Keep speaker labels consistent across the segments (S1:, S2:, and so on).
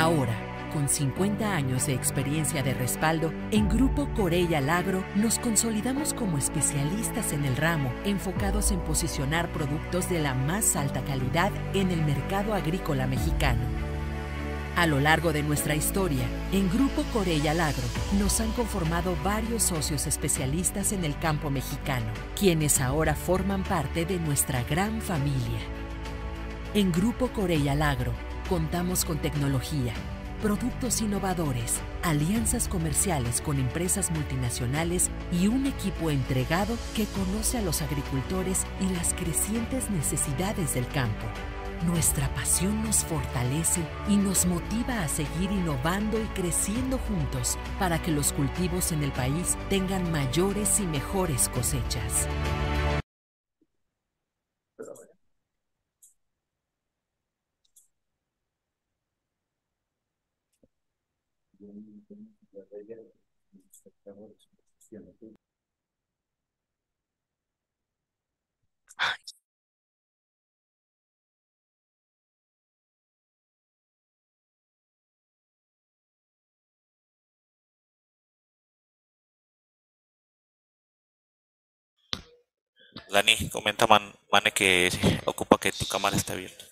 S1: Ahora, con 50 años de experiencia de respaldo, en Grupo Corella Agro nos consolidamos como especialistas en el ramo, enfocados en posicionar productos de la más alta calidad en el mercado agrícola mexicano. A lo largo de nuestra historia, en Grupo Corella Agro nos han conformado varios socios especialistas en el campo mexicano, quienes ahora forman parte de nuestra gran familia. En Grupo Corella Agro contamos con tecnología, productos innovadores, alianzas comerciales con empresas multinacionales y un equipo entregado que conoce a los agricultores y las crecientes necesidades del campo. Nuestra pasión nos fortalece y nos motiva a seguir innovando y creciendo juntos para que los cultivos en el país tengan mayores y mejores cosechas.
S2: Dani, comenta Mane que ocupa que tu cámara está abierta.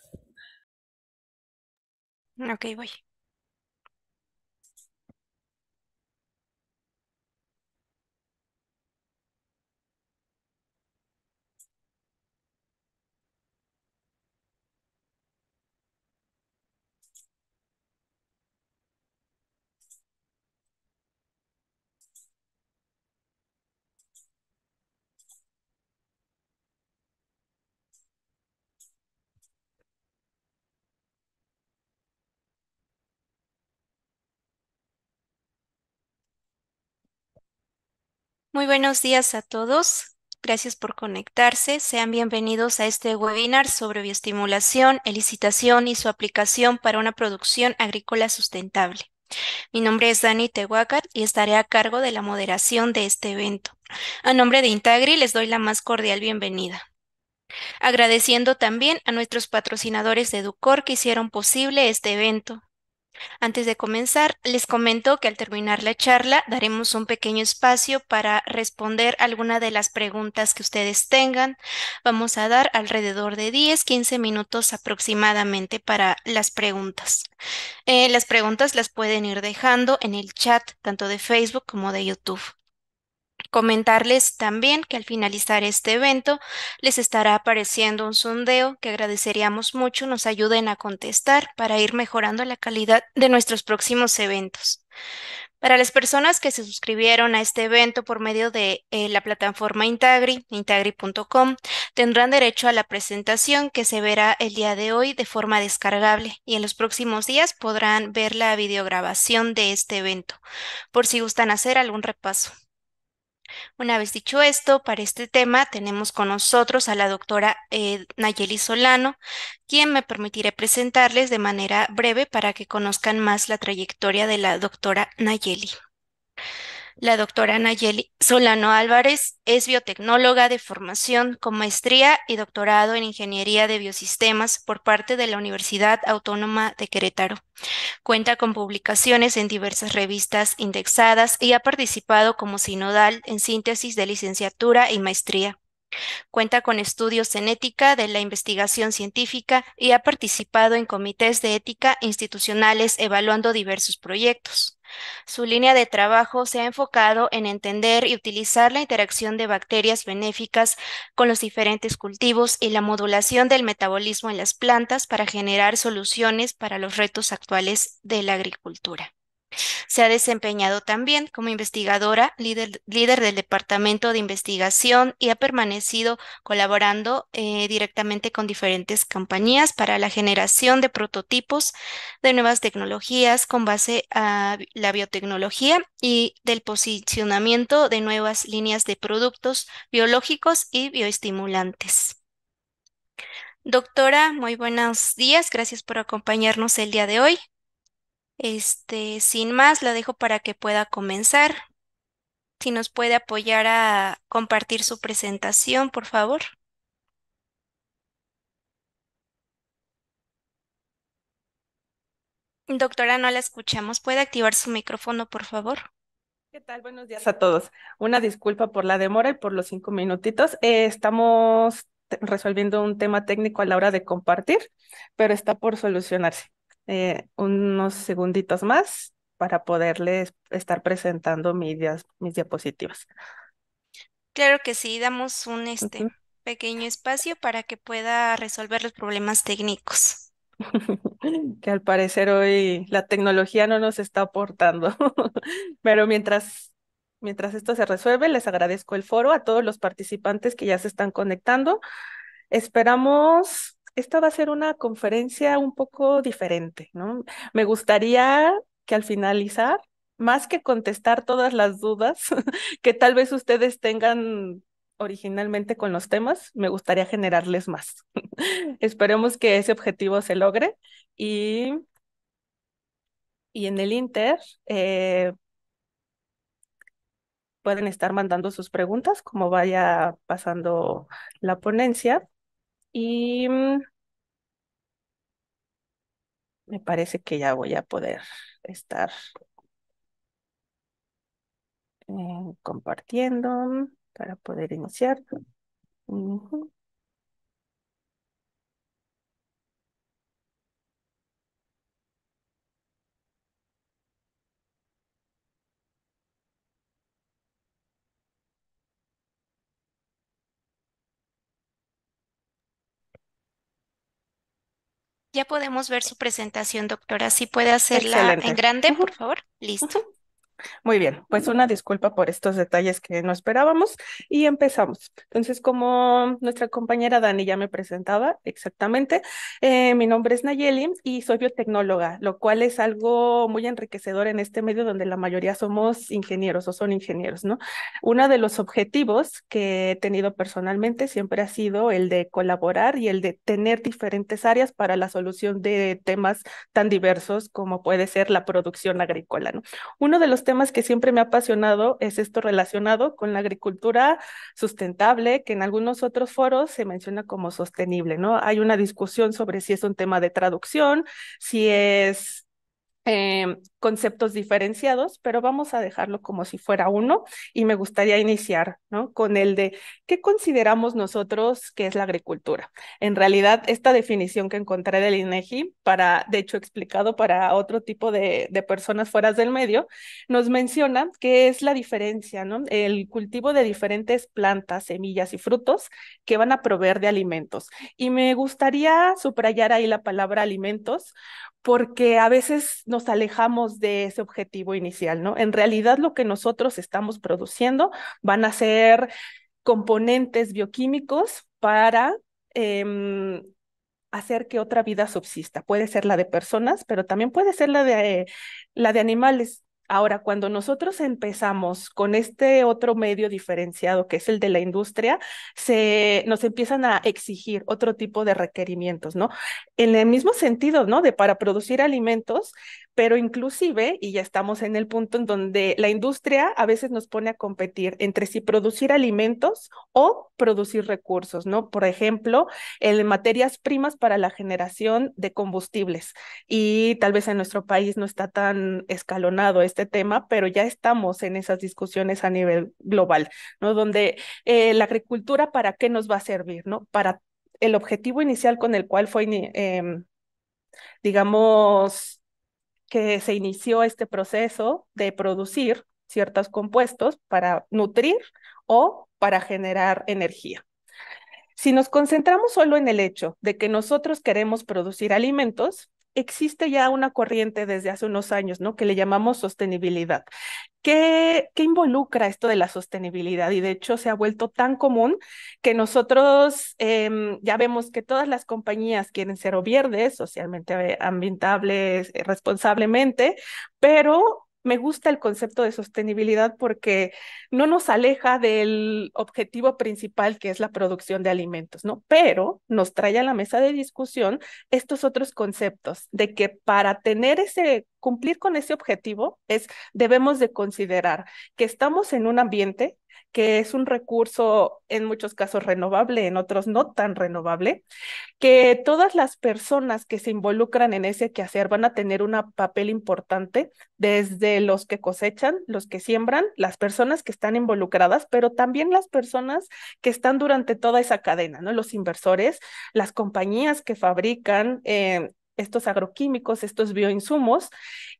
S3: Ok, voy. Muy buenos días a todos. Gracias por conectarse. Sean bienvenidos a este webinar sobre bioestimulación, elicitación y su aplicación para una producción agrícola sustentable. Mi nombre es Dani Tehuacar y estaré a cargo de la moderación de este evento. A nombre de Intagri les doy la más cordial bienvenida. Agradeciendo también a nuestros patrocinadores de Educor que hicieron posible este evento. Antes de comenzar, les comento que al terminar la charla daremos un pequeño espacio para responder alguna de las preguntas que ustedes tengan. Vamos a dar alrededor de 10-15 minutos aproximadamente para las preguntas. Las preguntas las pueden ir dejando en el chat tanto de Facebook como de YouTube. Comentarles también que al finalizar este evento les estará apareciendo un sondeo que agradeceríamos mucho nos ayuden a contestar para ir mejorando la calidad de nuestros próximos eventos. Para las personas que se suscribieron a este evento por medio de la plataforma Intagri, intagri.com, tendrán derecho a la presentación que se verá el día de hoy de forma descargable y en los próximos días podrán ver la videograbación de este evento, por si gustan hacer algún repaso. Una vez dicho esto, para este tema tenemos con nosotros a la doctora Nayeli Solano, quien me permitiré presentarles de manera breve para que conozcan más la trayectoria de la doctora Nayeli. La doctora Nayeli Solano Álvarez es biotecnóloga de formación con maestría y doctorado en Ingeniería de Biosistemas por parte de la Universidad Autónoma de Querétaro. Cuenta con publicaciones en diversas revistas indexadas y ha participado como sinodal en síntesis de licenciatura y maestría. Cuenta con estudios en ética de la investigación científica y ha participado en comités de ética institucionales evaluando diversos proyectos. Su línea de trabajo se ha enfocado en entender y utilizar la interacción de bacterias benéficas con los diferentes cultivos y la modulación del metabolismo en las plantas para generar soluciones para los retos actuales de la agricultura. Se ha desempeñado también como investigadora, líder del Departamento de Investigación y ha permanecido colaborando directamente con diferentes compañías para la generación de prototipos de nuevas tecnologías con base a la biotecnología y del posicionamiento de nuevas líneas de productos biológicos y bioestimulantes. Doctora, muy buenos días. Gracias por acompañarnos el día de hoy. Sin más, la dejo para que pueda comenzar. Si nos puede apoyar a compartir su presentación, por favor. Doctora, no la escuchamos. ¿Puede activar su micrófono, por favor?
S4: ¿Qué tal? Buenos días a todos. Una disculpa por la demora y por los 5 minutitos. Estamos resolviendo un tema técnico a la hora de compartir, pero está por solucionarse. Unos segunditos más para poderles estar presentando mis diapositivas.
S3: Claro que sí, damos un
S4: Ujú.
S3: pequeño espacio para que pueda resolver los problemas técnicos.
S4: Que al parecer hoy la tecnología no nos está aportando. Pero mientras esto se resuelve, les agradezco el foro a todos los participantes que ya se están conectando. Esperamos, esta va a ser una conferencia un poco diferente, ¿no? Me gustaría que al finalizar, más que contestar todas las dudas que tal vez ustedes tengan originalmente con los temas, me gustaría generarles más. Esperemos que ese objetivo se logre y, y en el Inter eh, pueden estar mandando sus preguntas como vaya pasando la ponencia y me parece que ya voy a poder estar compartiendo para poder iniciar. Ujú.
S3: Ya podemos ver su presentación, doctora. ¿Sí puede hacerla en
S4: Excelente.
S3: grande,
S4: Ujú,
S3: por favor? Listo.
S4: ujú. Muy bien, pues una disculpa por estos detalles que no esperábamos y empezamos. Entonces, como nuestra compañera Dani ya me presentaba exactamente, mi nombre es Nayeli y soy biotecnóloga, lo cual es algo muy enriquecedor en este medio donde la mayoría somos ingenieros o son ingenieros, ¿no? Uno de los objetivos que he tenido personalmente siempre ha sido el de colaborar y el de tener diferentes áreas para la solución de temas tan diversos como puede ser la producción agrícola, ¿no? Uno de los temas que siempre me ha apasionado es esto relacionado con la agricultura sustentable, que en algunos otros foros se menciona como sostenible, ¿no? Hay una discusión sobre si es un tema de traducción, si es conceptos diferenciados, pero vamos a dejarlo como si fuera uno y me gustaría iniciar, ¿no? Con el de qué consideramos nosotros que es la agricultura. En realidad, esta definición que encontré del INEGI, para, de hecho, explicado para otro tipo de personas fuera del medio, nos menciona que es la diferencia, ¿no? El cultivo de diferentes plantas, semillas y frutos que van a proveer de alimentos. Y me gustaría subrayar ahí la palabra alimentos porque a veces nos alejamos de ese objetivo inicial, ¿no? En realidad lo que nosotros estamos produciendo van a ser componentes bioquímicos para hacer que otra vida subsista. Puede ser la de personas, pero también puede ser la de animales. Ahora, cuando nosotros empezamos con este otro medio diferenciado, que es el de la industria, nos empiezan a exigir otro tipo de requerimientos, ¿no? En el mismo sentido, ¿no? De para producir alimentos, pero inclusive, y ya estamos en el punto en donde la industria a veces nos pone a competir entre si producir alimentos o producir recursos, ¿no? Por ejemplo, en materias primas para la generación de combustibles. Y tal vez en nuestro país no está tan escalonado este tema, pero ya estamos en esas discusiones a nivel global, ¿no? Donde la agricultura, ¿para qué nos va a servir, ¿no? Para el objetivo inicial con el cual fue, digamos, que se inició este proceso de producir ciertos compuestos para nutrir o para generar energía. Si nos concentramos solo en el hecho de que nosotros queremos producir alimentos, existe ya una corriente desde hace unos años, ¿no? Que le llamamos sostenibilidad. ¿Qué involucra esto de la sostenibilidad? Y de hecho se ha vuelto tan común que nosotros ya vemos que todas las compañías quieren ser o verdes, socialmente ambientables, responsablemente, pero me gusta el concepto de sostenibilidad porque no nos aleja del objetivo principal que es la producción de alimentos, ¿no? Pero nos trae a la mesa de discusión estos otros conceptos de que para tener ese cumplir con ese objetivo debemos de considerar que estamos en un ambiente que es un recurso en muchos casos renovable, en otros no tan renovable, que todas las personas que se involucran en ese quehacer van a tener un papel importante, desde los que cosechan, los que siembran, las personas que están involucradas, pero también las personas que están durante toda esa cadena, ¿no? Los inversores, las compañías que fabrican estos agroquímicos, estos bioinsumos,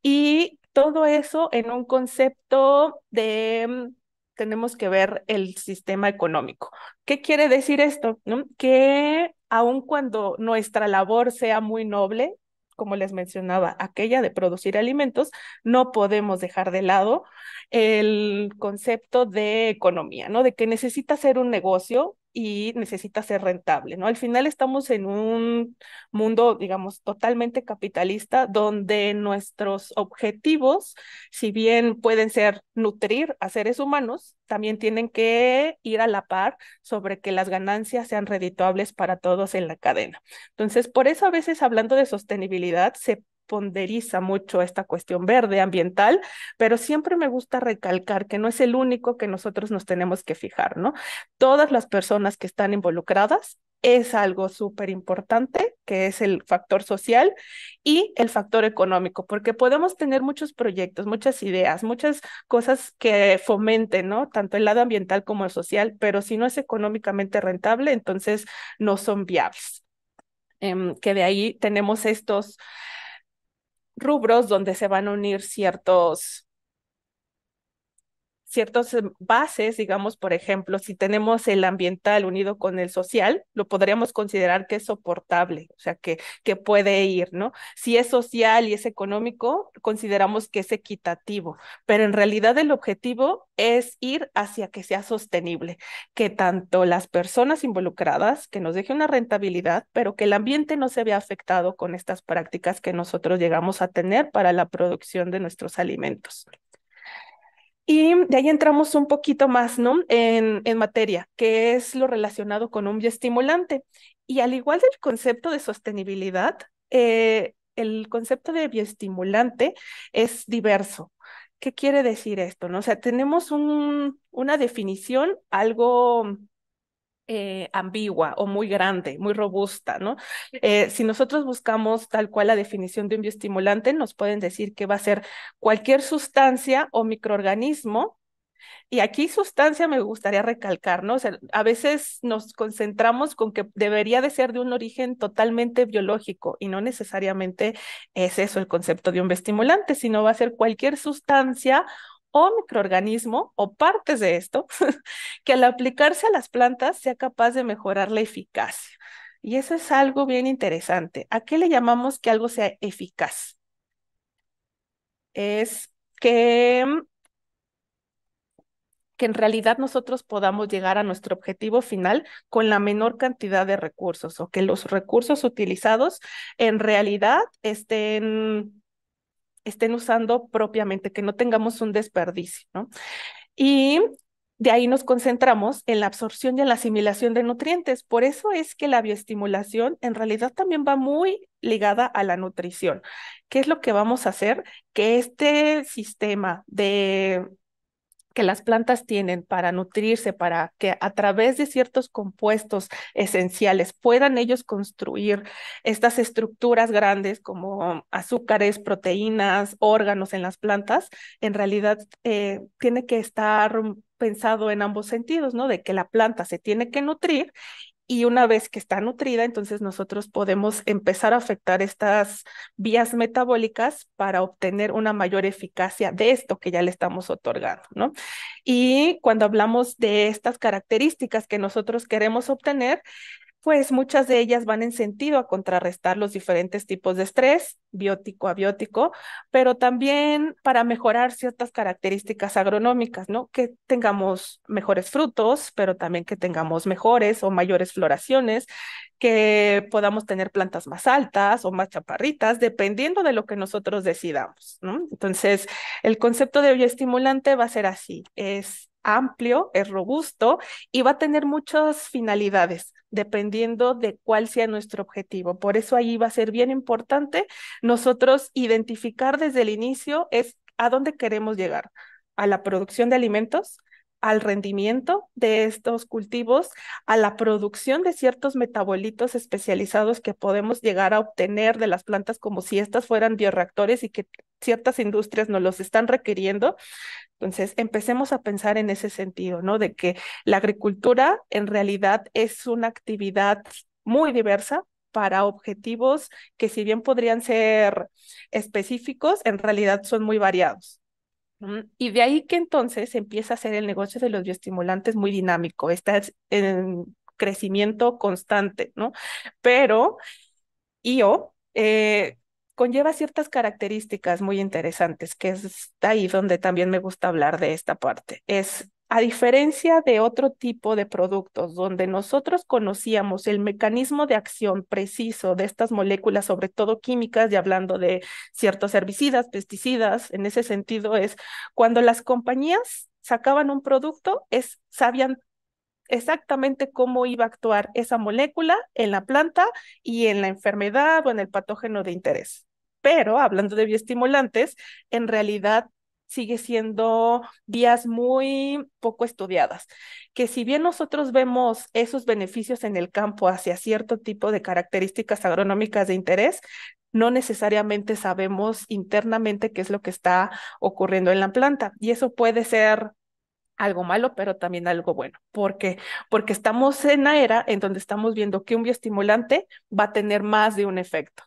S4: y todo eso en un concepto de tenemos que ver el sistema económico. ¿Qué quiere decir esto? ¿No? Que aun cuando nuestra labor sea muy noble, como les mencionaba, aquella de producir alimentos, no podemos dejar de lado el concepto de economía, ¿no? De que necesita ser un negocio y necesita ser rentable, ¿no? Al final estamos en un mundo, digamos, totalmente capitalista, donde nuestros objetivos, si bien pueden ser nutrir a seres humanos, también tienen que ir a la par sobre que las ganancias sean redituables para todos en la cadena. Entonces, por eso a veces hablando de sostenibilidad se ponderiza mucho esta cuestión verde, ambiental, pero siempre me gusta recalcar que no es el único que nosotros nos tenemos que fijar, ¿no? Todas las personas que están involucradas es algo súper importante, que es el factor social y el factor económico, porque podemos tener muchos proyectos, muchas ideas, muchas cosas que fomenten, ¿no? Tanto el lado ambiental como el social, pero si no es económicamente rentable, entonces no son viables. Que de ahí tenemos estos rubros donde se van a unir ciertas bases, digamos, por ejemplo, si tenemos el ambiental unido con el social, lo podríamos considerar que es soportable, o sea, que puede ir, ¿no? Si es social y es económico, consideramos que es equitativo, pero en realidad el objetivo es ir hacia que sea sostenible, que tanto las personas involucradas, que nos deje una rentabilidad, pero que el ambiente no se vea afectado con estas prácticas que nosotros llegamos a tener para la producción de nuestros alimentos. Y de ahí entramos un poquito más, ¿no? En materia, que es lo relacionado con un bioestimulante. Y al igual del concepto de sostenibilidad, el concepto de bioestimulante es diverso. ¿Qué quiere decir esto, no? O sea, tenemos una definición algo ambigua o muy grande, muy robusta, ¿no? Si nosotros buscamos tal cual la definición de un bioestimulante, nos pueden decir que va a ser cualquier sustancia o microorganismo. Y aquí sustancia me gustaría recalcar, ¿no? O sea, a veces nos concentramos con que debería de ser de un origen totalmente biológico y no necesariamente es eso el concepto de un bioestimulante, sino va a ser cualquier sustancia o microorganismo o partes de esto que al aplicarse a las plantas sea capaz de mejorar la eficacia. Y eso es algo bien interesante. ¿A qué le llamamos que algo sea eficaz? Es que en realidad nosotros podamos llegar a nuestro objetivo final con la menor cantidad de recursos o que los recursos utilizados en realidad estén usando propiamente, que no tengamos un desperdicio, ¿no? Y de ahí nos concentramos en la absorción y en la asimilación de nutrientes. Por eso es que la bioestimulación en realidad también va muy ligada a la nutrición. ¿Qué es lo que vamos a hacer? Que este sistema que las plantas tienen para nutrirse, para que a través de ciertos compuestos esenciales puedan ellos construir estas estructuras grandes como azúcares, proteínas, órganos en las plantas, en realidad tiene que estar pensado en ambos sentidos, ¿no? De que la planta se tiene que nutrir y una vez que está nutrida, entonces nosotros podemos empezar a afectar estas vías metabólicas para obtener una mayor eficacia de esto que ya le estamos otorgando, ¿no? Y cuando hablamos de estas características que nosotros queremos obtener, pues muchas de ellas van en sentido a contrarrestar los diferentes tipos de estrés, biótico, abiótico, pero también para mejorar ciertas características agronómicas, ¿no? Que tengamos mejores frutos, pero también que tengamos mejores o mayores floraciones, que podamos tener plantas más altas o más chaparritas, dependiendo de lo que nosotros decidamos, ¿no? Entonces, el concepto de bioestimulante va a ser así, es amplio, es robusto y va a tener muchas finalidades dependiendo de cuál sea nuestro objetivo. Por eso ahí va a ser bien importante nosotros identificar desde el inicio es a dónde queremos llegar, a la producción de alimentos, al rendimiento de estos cultivos, a la producción de ciertos metabolitos especializados que podemos llegar a obtener de las plantas como si estas fueran bioreactores y que ciertas industrias nos los están requiriendo. Entonces, empecemos a pensar en ese sentido, ¿no? De que la agricultura en realidad es una actividad muy diversa para objetivos que si bien podrían ser específicos, en realidad son muy variados. Y de ahí que entonces empieza a ser el negocio de los bioestimulantes muy dinámico, está en crecimiento constante, ¿no? Pero IO conlleva ciertas características muy interesantes, que es ahí donde también me gusta hablar de esta parte. Es, a diferencia de otro tipo de productos donde nosotros conocíamos el mecanismo de acción preciso de estas moléculas, sobre todo químicas, y hablando de ciertos herbicidas, pesticidas, en ese sentido es cuando las compañías sacaban un producto, sabían exactamente cómo iba a actuar esa molécula en la planta y en la enfermedad o en el patógeno de interés. Pero hablando de bioestimulantes, en realidad sigue siendo vías muy poco estudiadas, que si bien nosotros vemos esos beneficios en el campo hacia cierto tipo de características agronómicas de interés, no necesariamente sabemos internamente qué es lo que está ocurriendo en la planta. Y eso puede ser algo malo, pero también algo bueno. ¿Por qué? Porque estamos en la era en donde estamos viendo que un bioestimulante va a tener más de un efecto.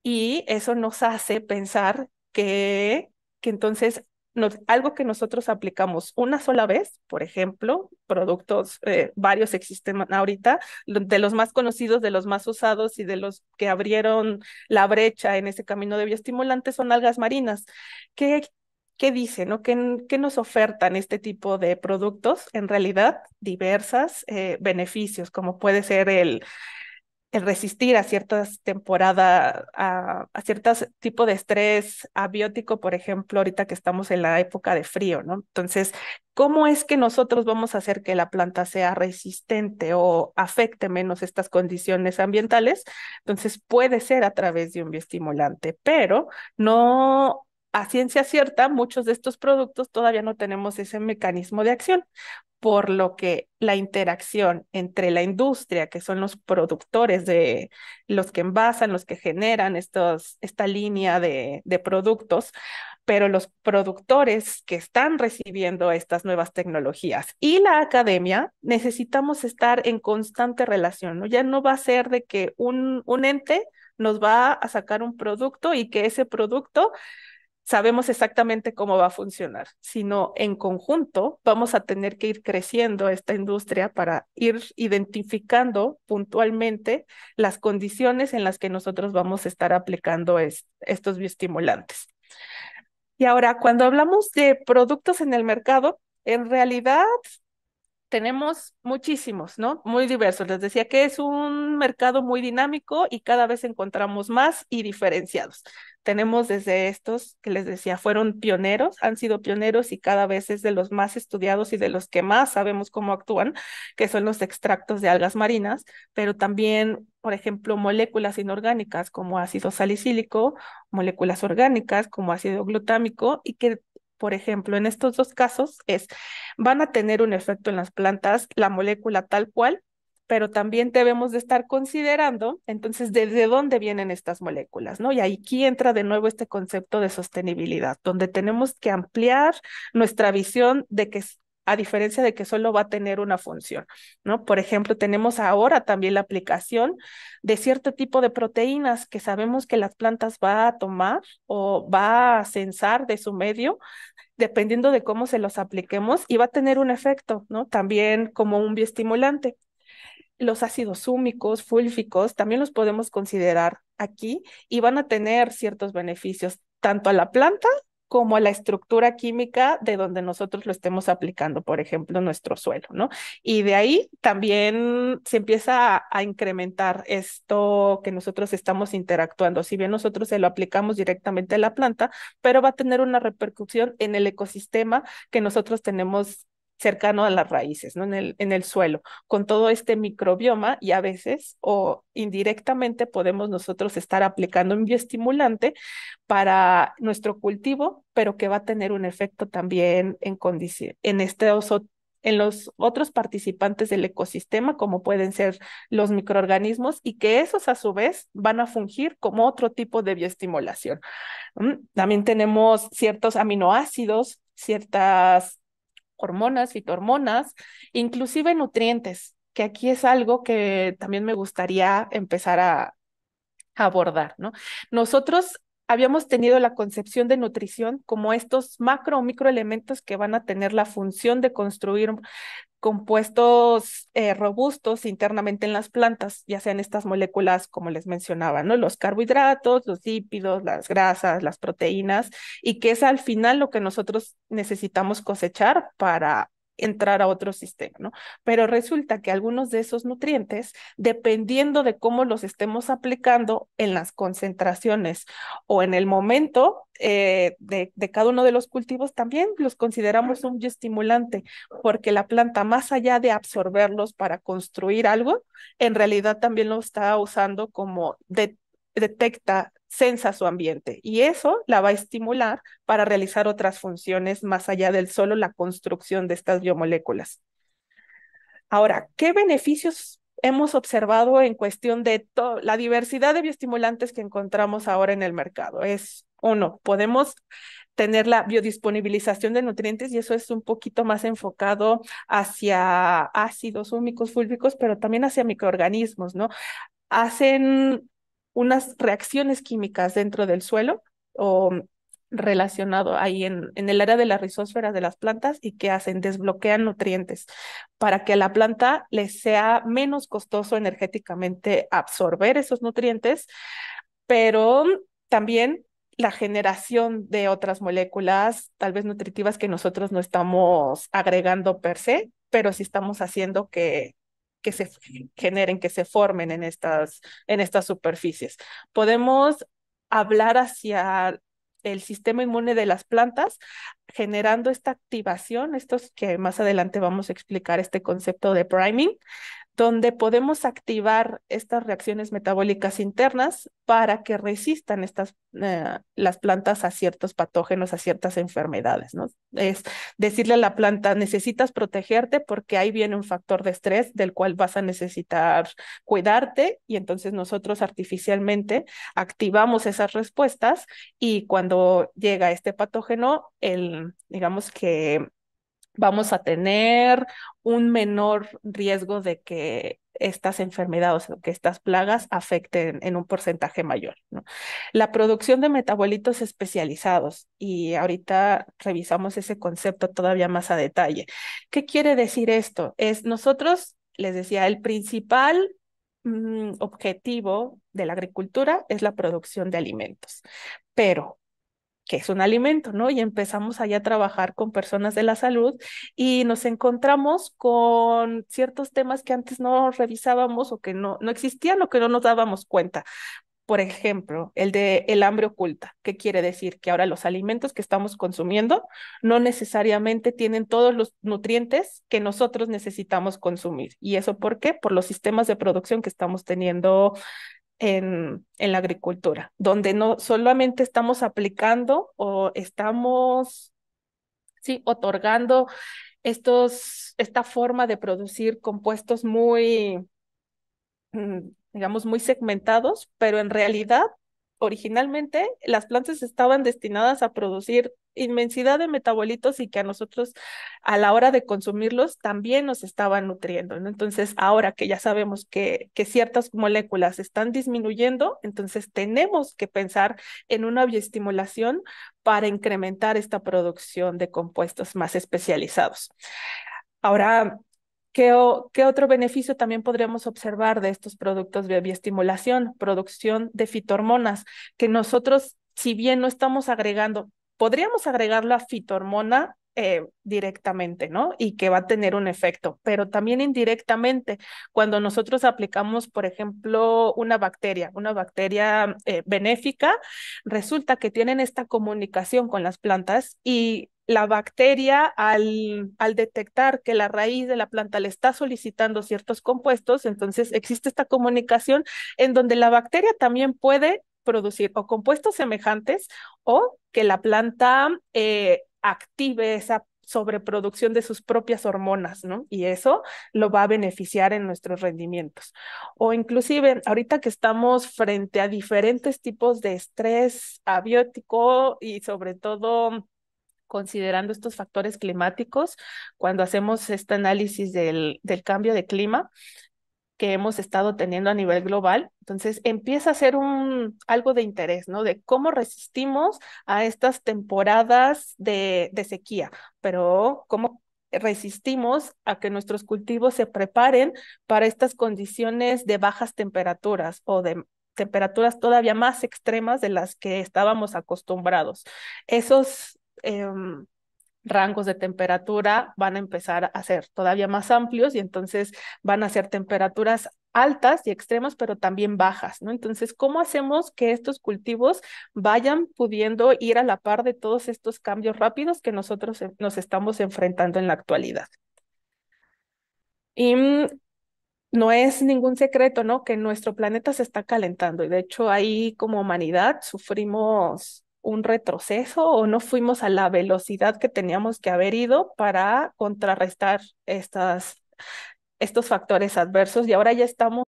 S4: Y eso nos hace pensar que entonces algo que nosotros aplicamos una sola vez, por ejemplo, productos, varios existen ahorita, de los más conocidos, de los más usados y de los que abrieron la brecha en ese camino de bioestimulantes son algas marinas. ¿Qué, qué dice, no? ¿Qué nos ofertan este tipo de productos? En realidad, diversas beneficios, como puede ser el resistir a ciertas temporadas, a ciertos tipos de estrés abiótico, por ejemplo, ahorita que estamos en la época de frío, ¿no? Entonces, ¿cómo es que nosotros vamos a hacer que la planta sea resistente o afecte menos estas condiciones ambientales? Entonces, puede ser a través de un bioestimulante, pero no... A ciencia cierta, muchos de estos productos todavía no tenemos ese mecanismo de acción por lo que la interacción entre la industria, que son los productores de los que envasan, los que generan esta línea de productos, pero los productores que están recibiendo estas nuevas tecnologías y la academia, necesitamos estar en constante relación, ¿no? Ya no va a ser de que un ente nos va a sacar un producto y que ese producto sabemos exactamente cómo va a funcionar, sino en conjunto vamos a tener que ir creciendo esta industria para ir identificando puntualmente las condiciones en las que nosotros vamos a estar aplicando estos bioestimulantes. Y ahora, cuando hablamos de productos en el mercado, en realidad tenemos muchísimos, ¿no? Muy diversos. Les decía que es un mercado muy dinámico y cada vez encontramos más y diferenciados. Tenemos desde estos que les decía, fueron pioneros, han sido pioneros y cada vez es de los más estudiados y de los que más sabemos cómo actúan, que son los extractos de algas marinas, pero también, por ejemplo, moléculas inorgánicas como ácido salicílico, moléculas orgánicas como ácido glutámico y que por ejemplo, en estos dos casos van a tener un efecto en las plantas, la molécula tal cual, pero también debemos de estar considerando, entonces, desde dónde vienen estas moléculas, ¿no? Y aquí entra de nuevo este concepto de sostenibilidad, donde tenemos que ampliar nuestra visión de que a diferencia de que solo va a tener una función, ¿no? Por ejemplo, tenemos ahora también la aplicación de cierto tipo de proteínas que sabemos que las plantas va a tomar o va a censar de su medio dependiendo de cómo se los apliquemos y va a tener un efecto, ¿no? También como un bioestimulante. Los ácidos húmicos, fúlficos, también los podemos considerar aquí y van a tener ciertos beneficios tanto a la planta como a la estructura química de donde nosotros lo estemos aplicando, por ejemplo, nuestro suelo, ¿no? Y de ahí también se empieza a incrementar esto que nosotros estamos interactuando. Si bien nosotros se lo aplicamos directamente a la planta, pero va a tener una repercusión en el ecosistema que nosotros tenemos cercano a las raíces, ¿no? En el suelo, con todo este microbioma y a veces o indirectamente podemos nosotros estar aplicando un bioestimulante para nuestro cultivo, pero que va a tener un efecto también en los otros participantes del ecosistema, como pueden ser los microorganismos, y que esos a su vez van a fungir como otro tipo de bioestimulación. También tenemos ciertos aminoácidos, ciertas hormonas, fitohormonas, inclusive nutrientes, que aquí es algo que también me gustaría empezar a abordar, ¿no? Nosotros habíamos tenido la concepción de nutrición como estos macro o microelementos que van a tener la función de construir compuestos robustos internamente en las plantas, ya sean estas moléculas, como les mencionaba, ¿no? Los carbohidratos, los lípidos, las grasas, las proteínas, y que es al final lo que nosotros necesitamos cosechar para entrar a otro sistema, ¿no? Pero resulta que algunos de esos nutrientes, dependiendo de cómo los estemos aplicando en las concentraciones o en el momento de cada uno de los cultivos, también los consideramos un bioestimulante porque la planta, más allá de absorberlos para construir algo, en realidad también lo está usando como detecta, sensa su ambiente y eso la va a estimular para realizar otras funciones más allá del solo la construcción de estas biomoléculas. Ahora, ¿qué beneficios hemos observado en cuestión de la diversidad de bioestimulantes que encontramos ahora en el mercado? Es uno, podemos tener la biodisponibilización de nutrientes y eso es un poquito más enfocado hacia ácidos húmicos, fúlvicos, pero también hacia microorganismos, ¿no? Hacen unas reacciones químicas dentro del suelo o relacionado ahí en el área de la rizósfera de las plantas y que hacen, desbloquean nutrientes para que a la planta les sea menos costoso energéticamente absorber esos nutrientes, pero también la generación de otras moléculas, tal vez nutritivas, que nosotros no estamos agregando per se, pero sí estamos haciendo que se generen, que se formen en estas superficies. Podemos hablar hacia el sistema inmune de las plantas, generando esta activación, estos que más adelante vamos a explicar este concepto de priming, donde podemos activar estas reacciones metabólicas internas para que resistan las plantas a ciertos patógenos, a ciertas enfermedades, ¿no? Es decirle a la planta, necesitas protegerte porque ahí viene un factor de estrés del cual vas a necesitar cuidarte y entonces nosotros artificialmente activamos esas respuestas y cuando llega este patógeno, digamos que vamos a tener un menor riesgo de que estas enfermedades o que estas plagas afecten en un porcentaje mayor, ¿no? La producción de metabolitos especializados, y ahorita revisamos ese concepto todavía más a detalle. ¿Qué quiere decir esto? Es nosotros, les decía, el principal objetivo de la agricultura es la producción de alimentos, pero que es un alimento, ¿no? Y empezamos allá a trabajar con personas de la salud y nos encontramos con ciertos temas que antes no revisábamos o que no existían o que no nos dábamos cuenta. Por ejemplo, el de el hambre oculta. ¿Qué quiere decir? Que ahora los alimentos que estamos consumiendo no necesariamente tienen todos los nutrientes que nosotros necesitamos consumir. ¿Y eso por qué? Por los sistemas de producción que estamos teniendo en la agricultura, donde no solamente estamos aplicando o estamos, sí, otorgando esta forma de producir compuestos muy, digamos, muy segmentados, pero en realidad, originalmente, las plantas estaban destinadas a producir inmensidad de metabolitos y que a nosotros, a la hora de consumirlos, también nos estaban nutriendo, ¿no? Entonces, ahora que ya sabemos que ciertas moléculas están disminuyendo, entonces tenemos que pensar en una bioestimulación para incrementar esta producción de compuestos más especializados. Ahora, ¿qué otro beneficio también podríamos observar de estos productos de bioestimulación? Producción de fitohormonas, que nosotros, si bien no estamos agregando, podríamos agregar la fitohormona directamente, ¿no? Y que va a tener un efecto, pero también indirectamente, cuando nosotros aplicamos, por ejemplo, una bacteria benéfica, resulta que tienen esta comunicación con las plantas y la bacteria al detectar que la raíz de la planta le está solicitando ciertos compuestos, entonces existe esta comunicación en donde la bacteria también puede producir o compuestos semejantes o que la planta active esa sobreproducción de sus propias hormonas, ¿no? Y eso lo va a beneficiar en nuestros rendimientos. O inclusive, ahorita que estamos frente a diferentes tipos de estrés abiótico y sobre todo considerando estos factores climáticos, cuando hacemos este análisis del cambio de clima que hemos estado teniendo a nivel global, entonces empieza a ser algo de interés, ¿no? De cómo resistimos a estas temporadas de sequía, pero cómo resistimos a que nuestros cultivos se preparen para estas condiciones de bajas temperaturas o de temperaturas todavía más extremas de las que estábamos acostumbrados. Esos rangos de temperatura van a empezar a ser todavía más amplios y entonces van a ser temperaturas altas y extremas, pero también bajas, ¿no? Entonces, ¿cómo hacemos que estos cultivos vayan pudiendo ir a la par de todos estos cambios rápidos que nosotros nos estamos enfrentando en la actualidad? Y no es ningún secreto, ¿no? Que nuestro planeta se está calentando y de hecho ahí como humanidad sufrimos un retroceso o no fuimos a la velocidad que teníamos que haber ido para contrarrestar estos factores adversos y ahora ya estamos,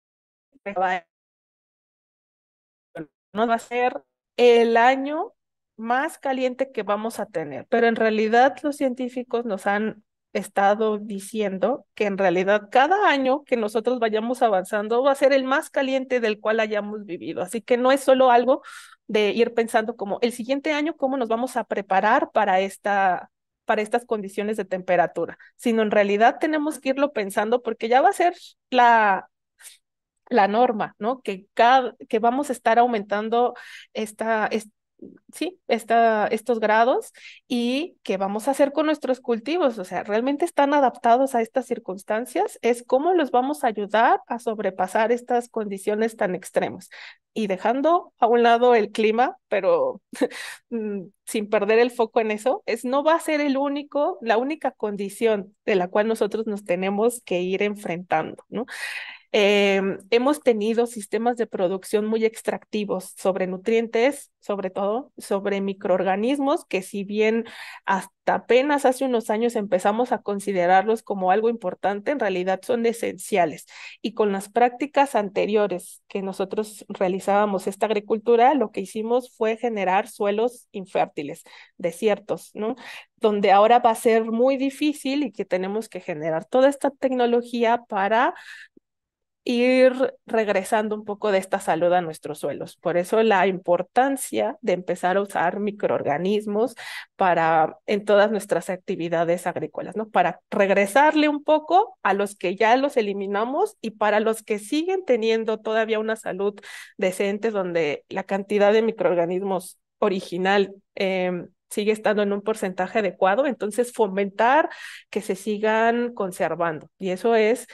S4: no va a ser el año más caliente que vamos a tener, pero en realidad los científicos nos han estado diciendo que en realidad cada año que nosotros vayamos avanzando va a ser el más caliente del cual hayamos vivido. Así que no es solo algo de ir pensando como el siguiente año cómo nos vamos a preparar para estas condiciones de temperatura, sino en realidad tenemos que irlo pensando porque ya va a ser la norma, ¿no? Que vamos a estar aumentando esta, es- sí, estos grados y qué vamos a hacer con nuestros cultivos, o sea, ¿realmente están adaptados a estas circunstancias? Es cómo los vamos a ayudar a sobrepasar estas condiciones tan extremas y dejando a un lado el clima, pero sin perder el foco en eso, no va a ser la única condición de la cual nosotros nos tenemos que ir enfrentando, ¿no? Hemos tenido sistemas de producción muy extractivos sobre nutrientes, sobre todo sobre microorganismos, que si bien hasta apenas hace unos años empezamos a considerarlos como algo importante, en realidad son esenciales. Y con las prácticas anteriores que nosotros realizábamos esta agricultura, lo que hicimos fue generar suelos infértiles, desiertos, ¿no? Donde ahora va a ser muy difícil y que tenemos que generar toda esta tecnología para ir regresando un poco de esta salud a nuestros suelos. Por eso la importancia de empezar a usar microorganismos en todas nuestras actividades agrícolas, ¿no? Para regresarle un poco a los que ya los eliminamos y para los que siguen teniendo todavía una salud decente, donde la cantidad de microorganismos original sigue estando en un porcentaje adecuado, entonces fomentar que se sigan conservando. Y eso es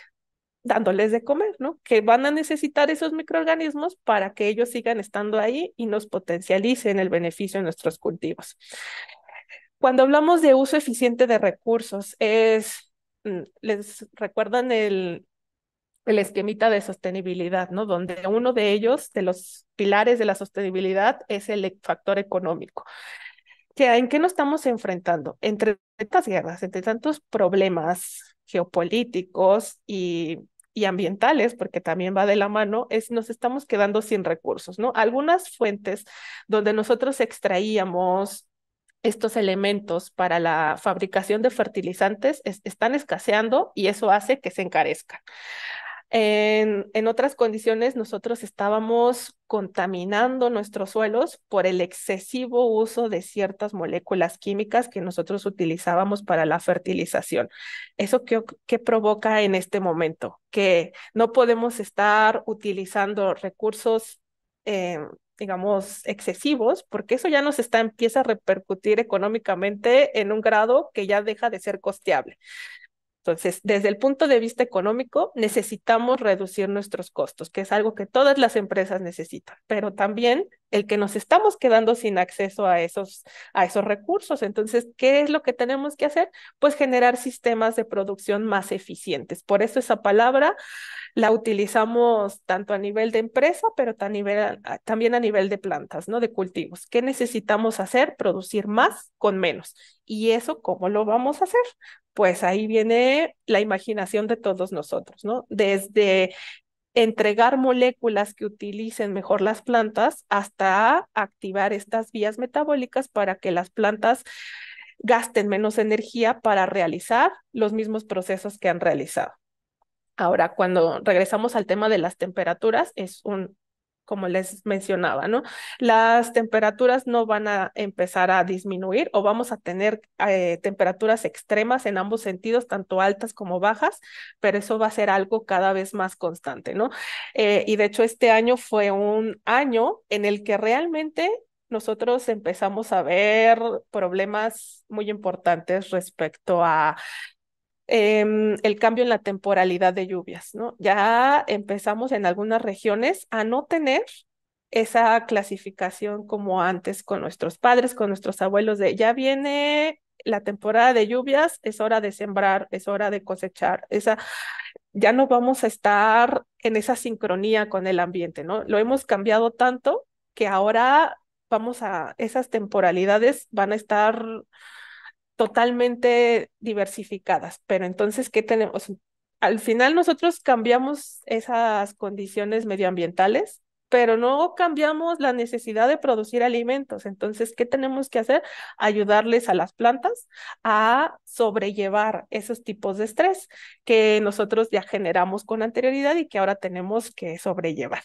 S4: dándoles de comer, ¿no? Que van a necesitar esos microorganismos para que ellos sigan estando ahí y nos potencialicen el beneficio de nuestros cultivos. Cuando hablamos de uso eficiente de recursos, ¿les recuerdan el esquemita de sostenibilidad, ¿no? Donde uno de ellos, de los pilares de la sostenibilidad, es el factor económico. ¿En qué nos estamos enfrentando? Entre tantas guerras, entre tantos problemas geopolíticos y ambientales, porque también va de la mano, nos estamos quedando sin recursos, ¿no? Algunas fuentes donde nosotros extraíamos estos elementos para la fabricación de fertilizantes están escaseando y eso hace que se encarezcan. En otras condiciones, nosotros estábamos contaminando nuestros suelos por el excesivo uso de ciertas moléculas químicas que nosotros utilizábamos para la fertilización. ¿Eso qué provoca en este momento? Que no podemos estar utilizando recursos, digamos, excesivos, porque eso ya empieza a repercutir económicamente en un grado que ya deja de ser costeable. Entonces, desde el punto de vista económico, necesitamos reducir nuestros costos, que es algo que todas las empresas necesitan, pero también el que nos estamos quedando sin acceso a esos recursos. Entonces, ¿qué es lo que tenemos que hacer? Pues generar sistemas de producción más eficientes. Por eso esa palabra la utilizamos tanto a nivel de empresa, pero también a nivel de plantas, ¿no? De cultivos. ¿Qué necesitamos hacer? Producir más con menos. ¿Y eso cómo lo vamos a hacer? Pues ahí viene la imaginación de todos nosotros, ¿no? Desde entregar moléculas que utilicen mejor las plantas hasta activar estas vías metabólicas para que las plantas gasten menos energía para realizar los mismos procesos que han realizado. Ahora, cuando regresamos al tema de las temperaturas, como les mencionaba, ¿no? Las temperaturas no van a empezar a disminuir o vamos a tener temperaturas extremas en ambos sentidos, tanto altas como bajas, pero eso va a ser algo cada vez más constante, ¿no? Y de hecho, este año fue un año en el que realmente nosotros empezamos a ver problemas muy importantes respecto a el cambio en la temporalidad de lluvias, ¿no? Ya empezamos en algunas regiones a no tener esa clasificación como antes con nuestros padres, con nuestros abuelos, de ya viene la temporada de lluvias, es hora de sembrar, es hora de cosechar, ya no vamos a estar en esa sincronía con el ambiente, ¿no? Lo hemos cambiado tanto que ahora esas temporalidades van a estar totalmente diversificadas. Pero entonces, ¿qué tenemos? Al final nosotros cambiamos esas condiciones medioambientales, pero no cambiamos la necesidad de producir alimentos. Entonces, ¿qué tenemos que hacer? Ayudarles a las plantas a sobrellevar esos tipos de estrés que nosotros ya generamos con anterioridad y que ahora tenemos que sobrellevar.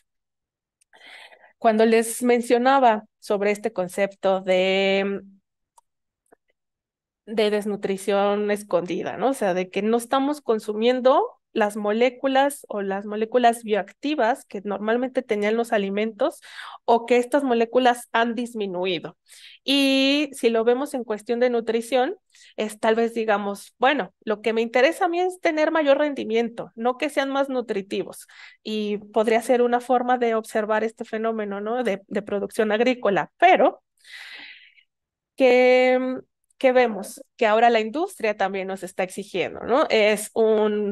S4: Cuando les mencionaba sobre este concepto de desnutrición escondida, ¿no? O sea, de que no estamos consumiendo las moléculas o las moléculas bioactivas que normalmente tenían los alimentos o que estas moléculas han disminuido. Y si lo vemos en cuestión de nutrición, es tal vez digamos, bueno, lo que me interesa a mí es tener mayor rendimiento, no que sean más nutritivos. Y podría ser una forma de observar este fenómeno, ¿no? De producción agrícola, pero que, que vemos que ahora la industria también nos está exigiendo, ¿no?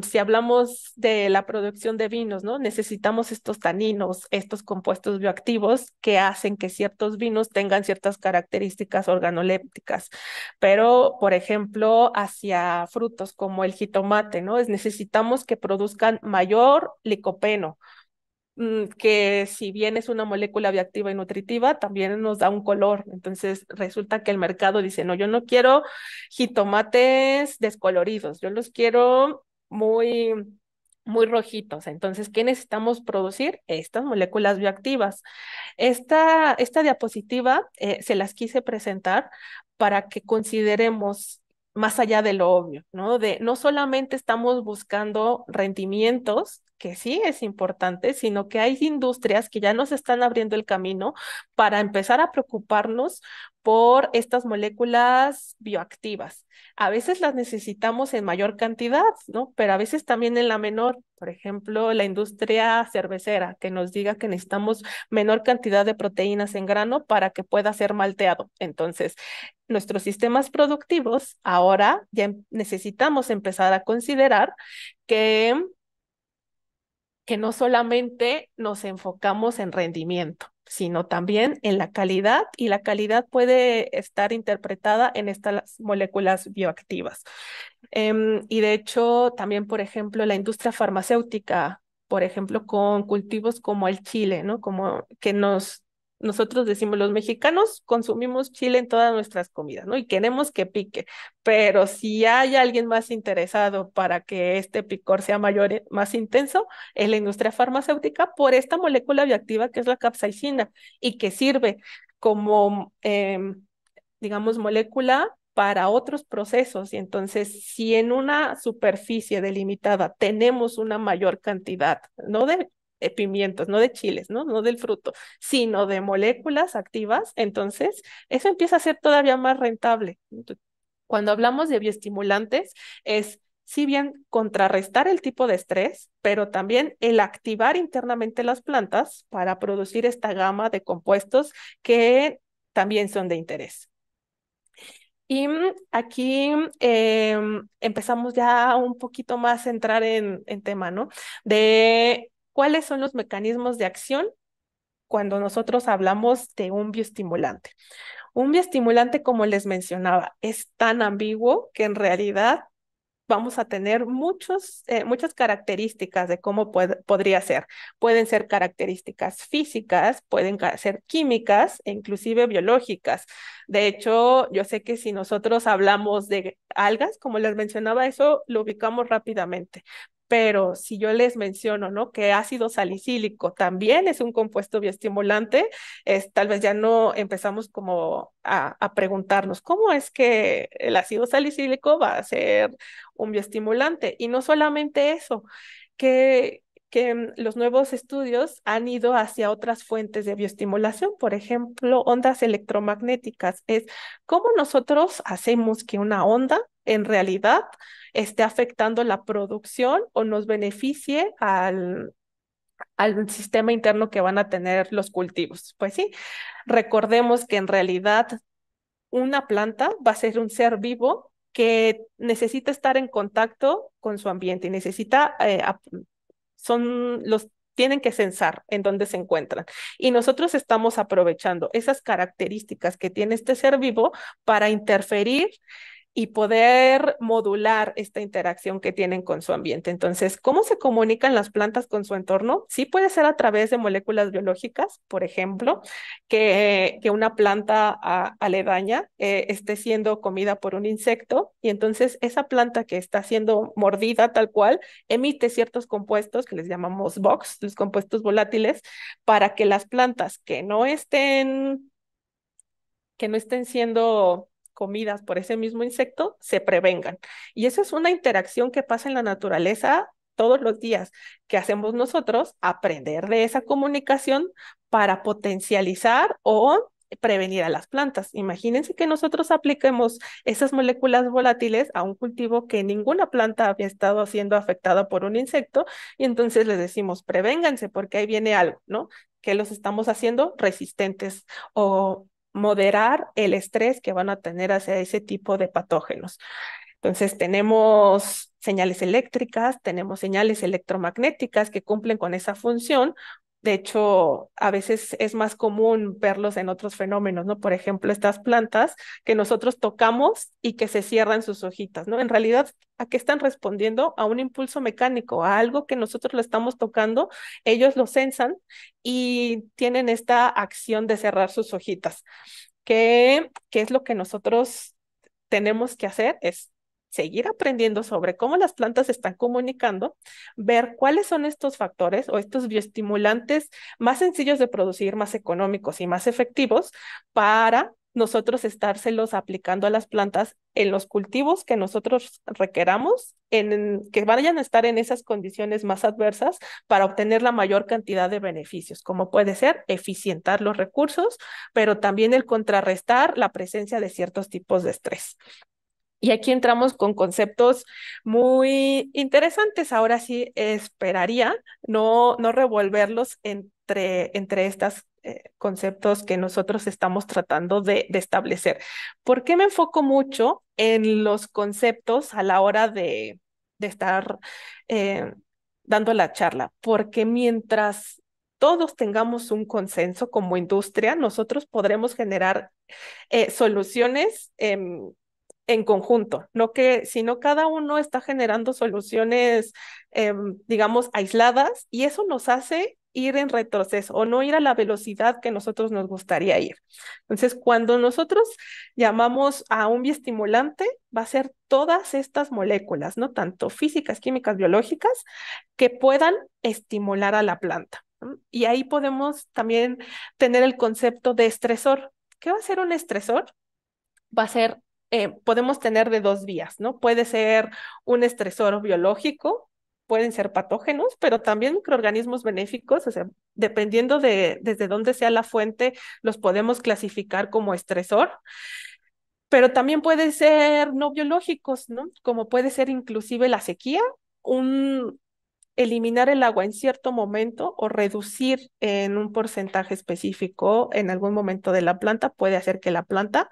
S4: Si hablamos de la producción de vinos, ¿no? Necesitamos estos taninos, estos compuestos bioactivos que hacen que ciertos vinos tengan ciertas características organolépticas. Pero, por ejemplo, hacia frutos como el jitomate, ¿no? Necesitamos que produzcan mayor licopeno, que si bien es una molécula bioactiva y nutritiva, también nos da un color. Entonces resulta que el mercado dice, no, yo no quiero jitomates descoloridos, yo los quiero muy rojitos. Entonces, ¿qué necesitamos producir? Estas moléculas bioactivas. Esta diapositiva se las quise presentar para que consideremos más allá de lo obvio, ¿no? No solamente estamos buscando rendimientos, que sí es importante, sino que hay industrias que ya nos están abriendo el camino para empezar a preocuparnos por estas moléculas bioactivas. A veces las necesitamos en mayor cantidad, ¿no? Pero a veces también en la menor. Por ejemplo, la industria cervecera, que nos diga que necesitamos menor cantidad de proteínas en grano para que pueda ser malteado. Entonces, nuestros sistemas productivos ahora ya necesitamos empezar a considerar que no solamente nos enfocamos en rendimiento, sino también en la calidad, y la calidad puede estar interpretada en estas moléculas bioactivas. Y de hecho, también, por ejemplo, la industria farmacéutica, por ejemplo, con cultivos como el chile, ¿no? Como que nosotros decimos, los mexicanos consumimos chile en todas nuestras comidas, ¿no? Y queremos que pique, pero si hay alguien más interesado para que este picor sea mayor, más intenso, es la industria farmacéutica por esta molécula bioactiva que es la capsaicina y que sirve como, digamos, molécula para otros procesos. Y entonces, si en una superficie delimitada tenemos una mayor cantidad, no de pimientos, no de chiles, ¿no? No del fruto, sino de moléculas activas, entonces eso empieza a ser todavía más rentable. Cuando hablamos de bioestimulantes, es si bien contrarrestar el tipo de estrés, pero también el activar internamente las plantas para producir esta gama de compuestos que también son de interés. Y aquí empezamos ya un poquito más a entrar en tema, ¿no? De cuáles son los mecanismos de acción cuando nosotros hablamos de un bioestimulante. Un bioestimulante, como les mencionaba, es tan ambiguo que en realidad vamos a tener muchas características de cómo podría ser. Pueden ser características físicas, pueden ser químicas e inclusive biológicas. De hecho, yo sé que si nosotros hablamos de algas, como les mencionaba, eso lo ubicamos rápidamente. Pero si yo les menciono, ¿no? Que ácido salicílico también es un compuesto bioestimulante, tal vez ya no empezamos como a preguntarnos, ¿cómo es que el ácido salicílico va a ser un bioestimulante? Y no solamente eso, que los nuevos estudios han ido hacia otras fuentes de bioestimulación, por ejemplo, ondas electromagnéticas. Es cómo nosotros hacemos que una onda en realidad esté afectando la producción o nos beneficie al sistema interno que van a tener los cultivos. Pues sí, recordemos que en realidad una planta va a ser un ser vivo que necesita estar en contacto con su ambiente y necesita, tienen que censar en dónde se encuentran. Y nosotros estamos aprovechando esas características que tiene este ser vivo para interferir y poder modular esta interacción que tienen con su ambiente. Entonces, ¿cómo se comunican las plantas con su entorno? Sí puede ser a través de moléculas biológicas, por ejemplo, que una planta aledaña esté siendo comida por un insecto y entonces esa planta que está siendo mordida tal cual emite ciertos compuestos que les llamamos VOX, los compuestos volátiles, para que las plantas que no estén siendo comidas por ese mismo insecto, se prevengan. Y eso es una interacción que pasa en la naturaleza todos los días, que hacemos nosotros, aprender de esa comunicación para potencializar o prevenir a las plantas. Imagínense que nosotros apliquemos esas moléculas volátiles a un cultivo que ninguna planta había estado siendo afectada por un insecto y entonces les decimos, prevénganse porque ahí viene algo, ¿no? Que los estamos haciendo resistentes o moderar el estrés que van a tener hacia ese tipo de patógenos. Entonces tenemos señales eléctricas, tenemos señales electromagnéticas que cumplen con esa función. De hecho, a veces es más común verlos en otros fenómenos, ¿no? Por ejemplo, estas plantas que nosotros tocamos y que se cierran sus hojitas, ¿no? En realidad, ¿a qué están respondiendo? A un impulso mecánico, a algo que nosotros lo estamos tocando, ellos lo sensan y tienen esta acción de cerrar sus hojitas. ¿Qué es lo que nosotros tenemos que hacer? Es seguir aprendiendo sobre cómo las plantas se están comunicando, ver cuáles son estos factores o estos bioestimulantes más sencillos de producir, más económicos y más efectivos para nosotros estárselos aplicando a las plantas en los cultivos que nosotros requeramos, que vayan a estar en esas condiciones más adversas para obtener la mayor cantidad de beneficios, como puede ser eficientar los recursos, pero también el contrarrestar la presencia de ciertos tipos de estrés. Y aquí entramos con conceptos muy interesantes. Ahora sí esperaría no revolverlos entre estos conceptos que nosotros estamos tratando de establecer. ¿Por qué me enfoco mucho en los conceptos a la hora de estar eh, dando la charla? Porque mientras todos tengamos un consenso como industria, nosotros podremos generar soluciones en conjunto, no que, sino cada uno está generando soluciones, digamos, aisladas, y eso nos hace ir en retroceso o no ir a la velocidad que nosotros nos gustaría ir. Entonces, cuando nosotros llamamos a un bioestimulante, va a ser todas estas moléculas, ¿no? Tanto físicas, químicas, biológicas, que puedan estimular a la planta, ¿no? Y ahí podemos también tener el concepto de estresor. ¿Qué va a ser un estresor? Va a ser podemos tener de dos vías, ¿no? Puede ser un estresor biológico, pueden ser patógenos, pero también microorganismos benéficos, o sea, dependiendo de desde dónde sea la fuente, los podemos clasificar como estresor. pero también puede ser no biológicos, ¿no? Como puede ser inclusive la sequía, un eliminar el agua en cierto momento o reducir en un porcentaje específico en algún momento de la planta puede hacer que la planta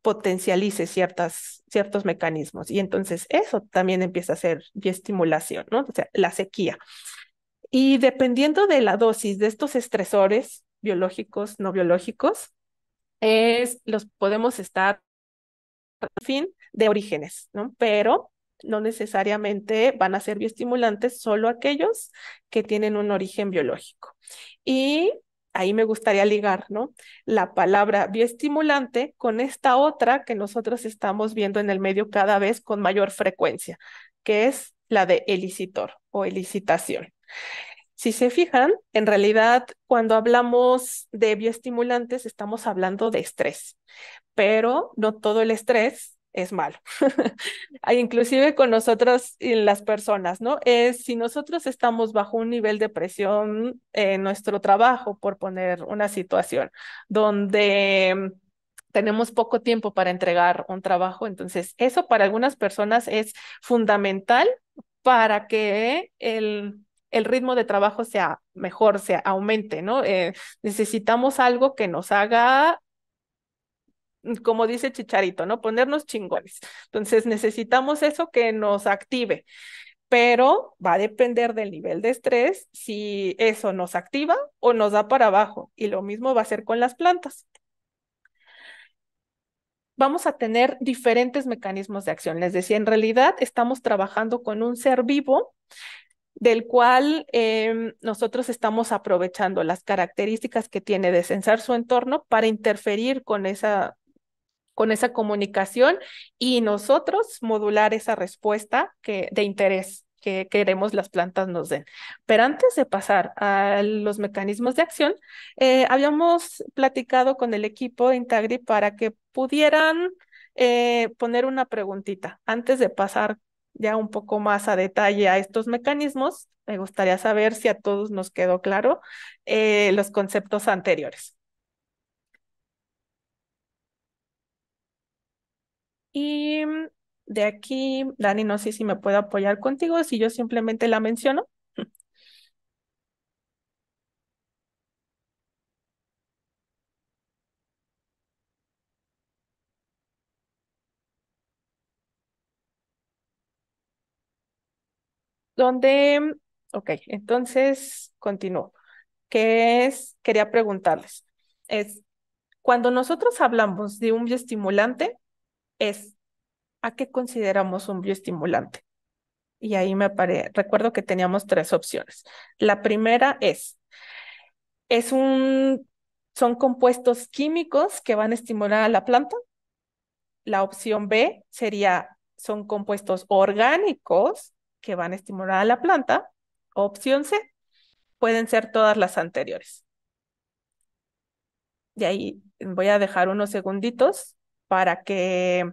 S4: potencialice ciertos mecanismos. Y entonces eso también empieza a ser bioestimulación, ¿no? O sea, la sequía. Y dependiendo de la dosis de estos estresores biológicos, no biológicos, los podemos estar fin de orígenes, ¿no? Pero no necesariamente van a ser bioestimulantes solo aquellos que tienen un origen biológico. Y ahí me gustaría ligar, ¿no? La palabra bioestimulante con esta otra que nosotros estamos viendo en el medio cada vez con mayor frecuencia, que es la de elicitor o elicitación. Si se fijan, en realidad, cuando hablamos de bioestimulantes, estamos hablando de estrés, pero no todo el estrés es malo. Inclusive con nosotros y las personas, ¿no? Si nosotros estamos bajo un nivel de presión en nuestro trabajo, por poner una situación, donde tenemos poco tiempo para entregar un trabajo, entonces eso para algunas personas es fundamental para que el ritmo de trabajo sea mejor, se aumente, ¿no? Necesitamos algo que nos haga como dice Chicharito, ¿no? Ponernos chingones. Entonces necesitamos eso que nos active, pero va a depender del nivel de estrés si eso nos activa o nos da para abajo. Y lo mismo va a ser con las plantas. Vamos a tener diferentes mecanismos de acción. Les decía, en realidad estamos trabajando con un ser vivo del cual nosotros estamos aprovechando las características que tiene de sensar su entorno para interferir con esa comunicación y nosotros modular esa respuesta de interés que queremos las plantas nos den. Pero antes de pasar a los mecanismos de acción, habíamos platicado con el equipo de Intagri para que pudieran poner una preguntita. Antes de pasar ya un poco más a detalle a estos mecanismos, me gustaría saber si a todos nos quedó claro los conceptos anteriores. Y de aquí, Dani, no sé si me puedo apoyar contigo, si yo simplemente la menciono. Donde, ok, entonces continúo. Quería preguntarles, es, cuando nosotros hablamos de un bioestimulante, ¿a qué consideramos un bioestimulante? Y ahí recuerdo que teníamos tres opciones. La primera es un, son compuestos químicos que van a estimular a la planta. La opción B son compuestos orgánicos que van a estimular a la planta. Opción C, pueden ser todas las anteriores. De ahí voy a dejar unos segunditos para que,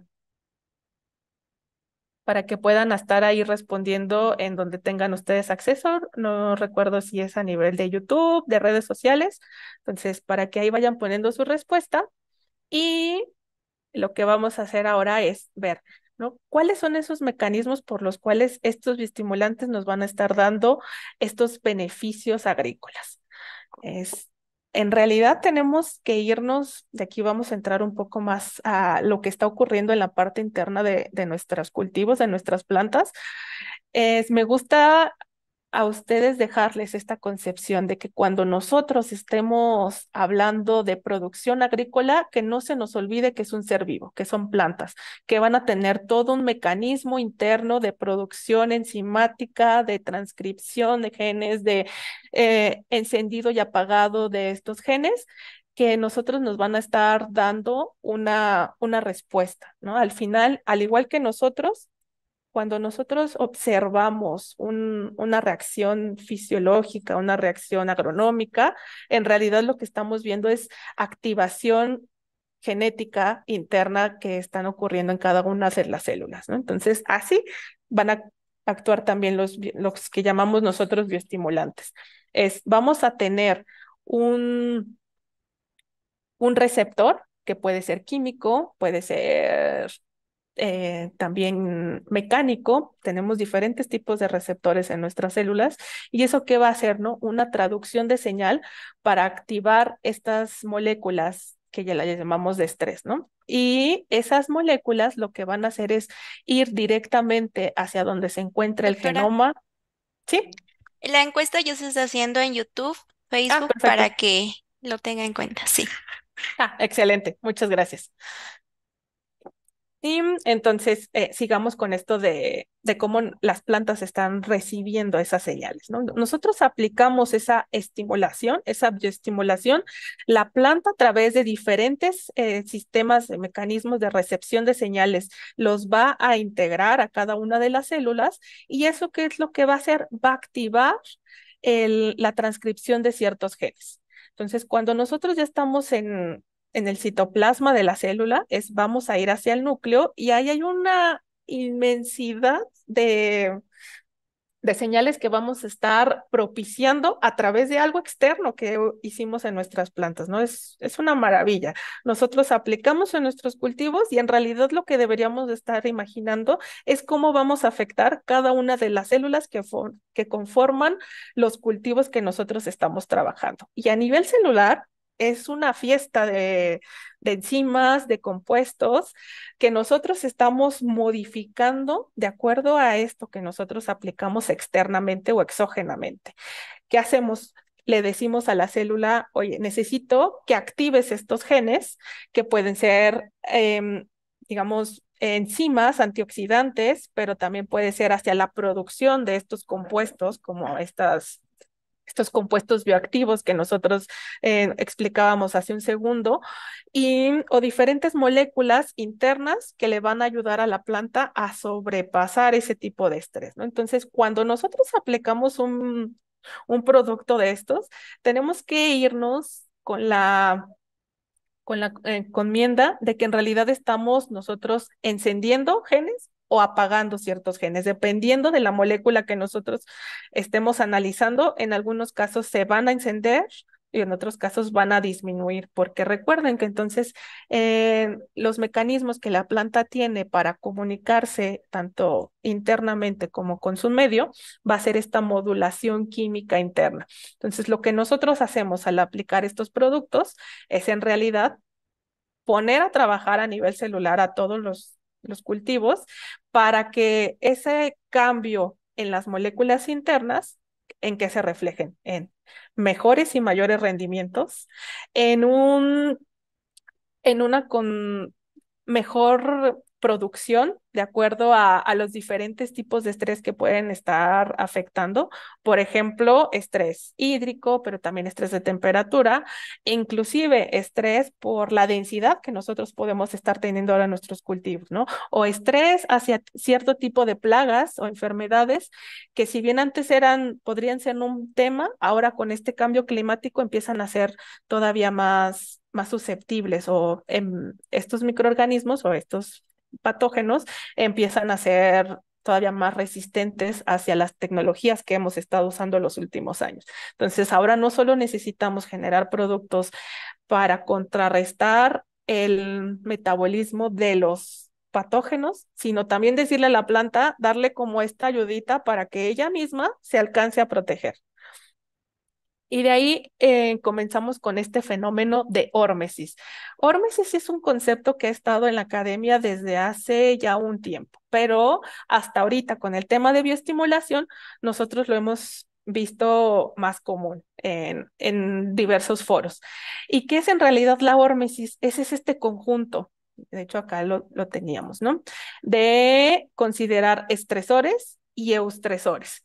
S4: para que puedan estar ahí respondiendo en donde tengan ustedes acceso. No recuerdo si es a nivel de YouTube, de redes sociales. Entonces, para que ahí vayan poniendo su respuesta. Y lo que vamos a hacer ahora es ver, ¿no? ¿Cuáles son esos mecanismos por los cuales estos bioestimulantes nos van a estar dando estos beneficios agrícolas? Es, en realidad tenemos que irnos, de aquí vamos a entrar un poco más a lo que está ocurriendo en la parte interna de nuestros cultivos, de nuestras plantas. Me gusta a ustedes dejarles esta concepción de que cuando nosotros estemos hablando de producción agrícola, que no se nos olvide que es un ser vivo, que son plantas, que van a tener todo un mecanismo interno de producción enzimática, de transcripción de genes, de encendido y apagado de estos genes que nosotros nos van a estar dando una respuesta, ¿no? Al final, al igual que nosotros, cuando nosotros observamos una reacción fisiológica, una reacción agronómica, en realidad lo que estamos viendo es activación genética interna que están ocurriendo en cada una de las células, ¿no? Entonces, así van a actuar también los que llamamos nosotros bioestimulantes. Vamos a tener un receptor que puede ser químico, puede ser también mecánico. Tenemos diferentes tipos de receptores en nuestras células y eso qué va a hacer, ¿no? Una traducción de señal para activar estas moléculas que ya las llamamos de estrés, ¿no? Y esas moléculas lo que van a hacer es ir directamente hacia donde se encuentra el
S3: Doctora,
S4: genoma. ¿Sí?
S3: la encuesta ya se está haciendo en YouTube,
S4: Ah,
S3: Facebook,
S4: perfecto.
S3: para que lo tenga en cuenta. Sí.
S4: Ah, excelente. Muchas gracias. Y entonces sigamos con esto de cómo las plantas están recibiendo esas señales, ¿no? Nosotros aplicamos esa estimulación, esa bioestimulación, la planta a través de diferentes sistemas de mecanismos de recepción de señales los va a integrar a cada una de las células y eso qué es lo que va a hacer, va a activar la transcripción de ciertos genes. Entonces, cuando nosotros ya estamos en el citoplasma de la célula, vamos a ir hacia el núcleo y ahí hay una inmensidad de señales que vamos a estar propiciando a través de algo externo que hicimos en nuestras plantas, ¿no? Es una maravilla. Nosotros aplicamos en nuestros cultivos y en realidad lo que deberíamos de estar imaginando es cómo vamos a afectar cada una de las células que conforman los cultivos que nosotros estamos trabajando. Y a nivel celular, es una fiesta de enzimas, de compuestos que nosotros estamos modificando de acuerdo a esto que nosotros aplicamos externamente o exógenamente. ¿Qué hacemos? Le decimos a la célula, oye, necesito que actives estos genes que pueden ser, digamos, enzimas, antioxidantes, pero también puede ser hacia la producción de estos compuestos como estos compuestos bioactivos que nosotros explicábamos hace un segundo, o diferentes moléculas internas que le van a ayudar a la planta a sobrepasar ese tipo de estrés, ¿no? Entonces, cuando nosotros aplicamos un producto de estos, tenemos que irnos con la encomienda de que en realidad estamos nosotros encendiendo genes o apagando ciertos genes, dependiendo de la molécula que nosotros estemos analizando. En algunos casos se van a encender y en otros casos van a disminuir, porque recuerden que entonces los mecanismos que la planta tiene para comunicarse tanto internamente como con su medio va a ser esta modulación química interna. Entonces, lo que nosotros hacemos al aplicar estos productos es en realidad poner a trabajar a nivel celular a todos los cultivos para que ese cambio en las moléculas internas, en que se reflejen en mejores y mayores rendimientos, en en una con mejor producción de acuerdo a los diferentes tipos de estrés que pueden estar afectando. Por ejemplo, estrés hídrico, pero también estrés de temperatura, e inclusive estrés por la densidad que nosotros podemos estar teniendo ahora en nuestros cultivos, ¿no? O estrés hacia cierto tipo de plagas o enfermedades que si bien antes podrían ser un tema, ahora con este cambio climático empiezan a ser todavía más susceptibles o estos microorganismos o estos patógenos empiezan a ser todavía más resistentes hacia las tecnologías que hemos estado usando los últimos años. Entonces, ahora no solo necesitamos generar productos para contrarrestar el metabolismo de los patógenos, sino también decirle a la planta, darle como esta ayudita para que ella misma se alcance a proteger. Y de ahí comenzamos con este fenómeno de hórmesis. Hórmesis es un concepto que ha estado en la academia desde hace ya un tiempo, pero hasta ahorita con el tema de bioestimulación, nosotros lo hemos visto más común en diversos foros. ¿Y qué es en realidad la hórmesis? Ese es este conjunto, de hecho acá lo teníamos, ¿no? De considerar estresores y eustresores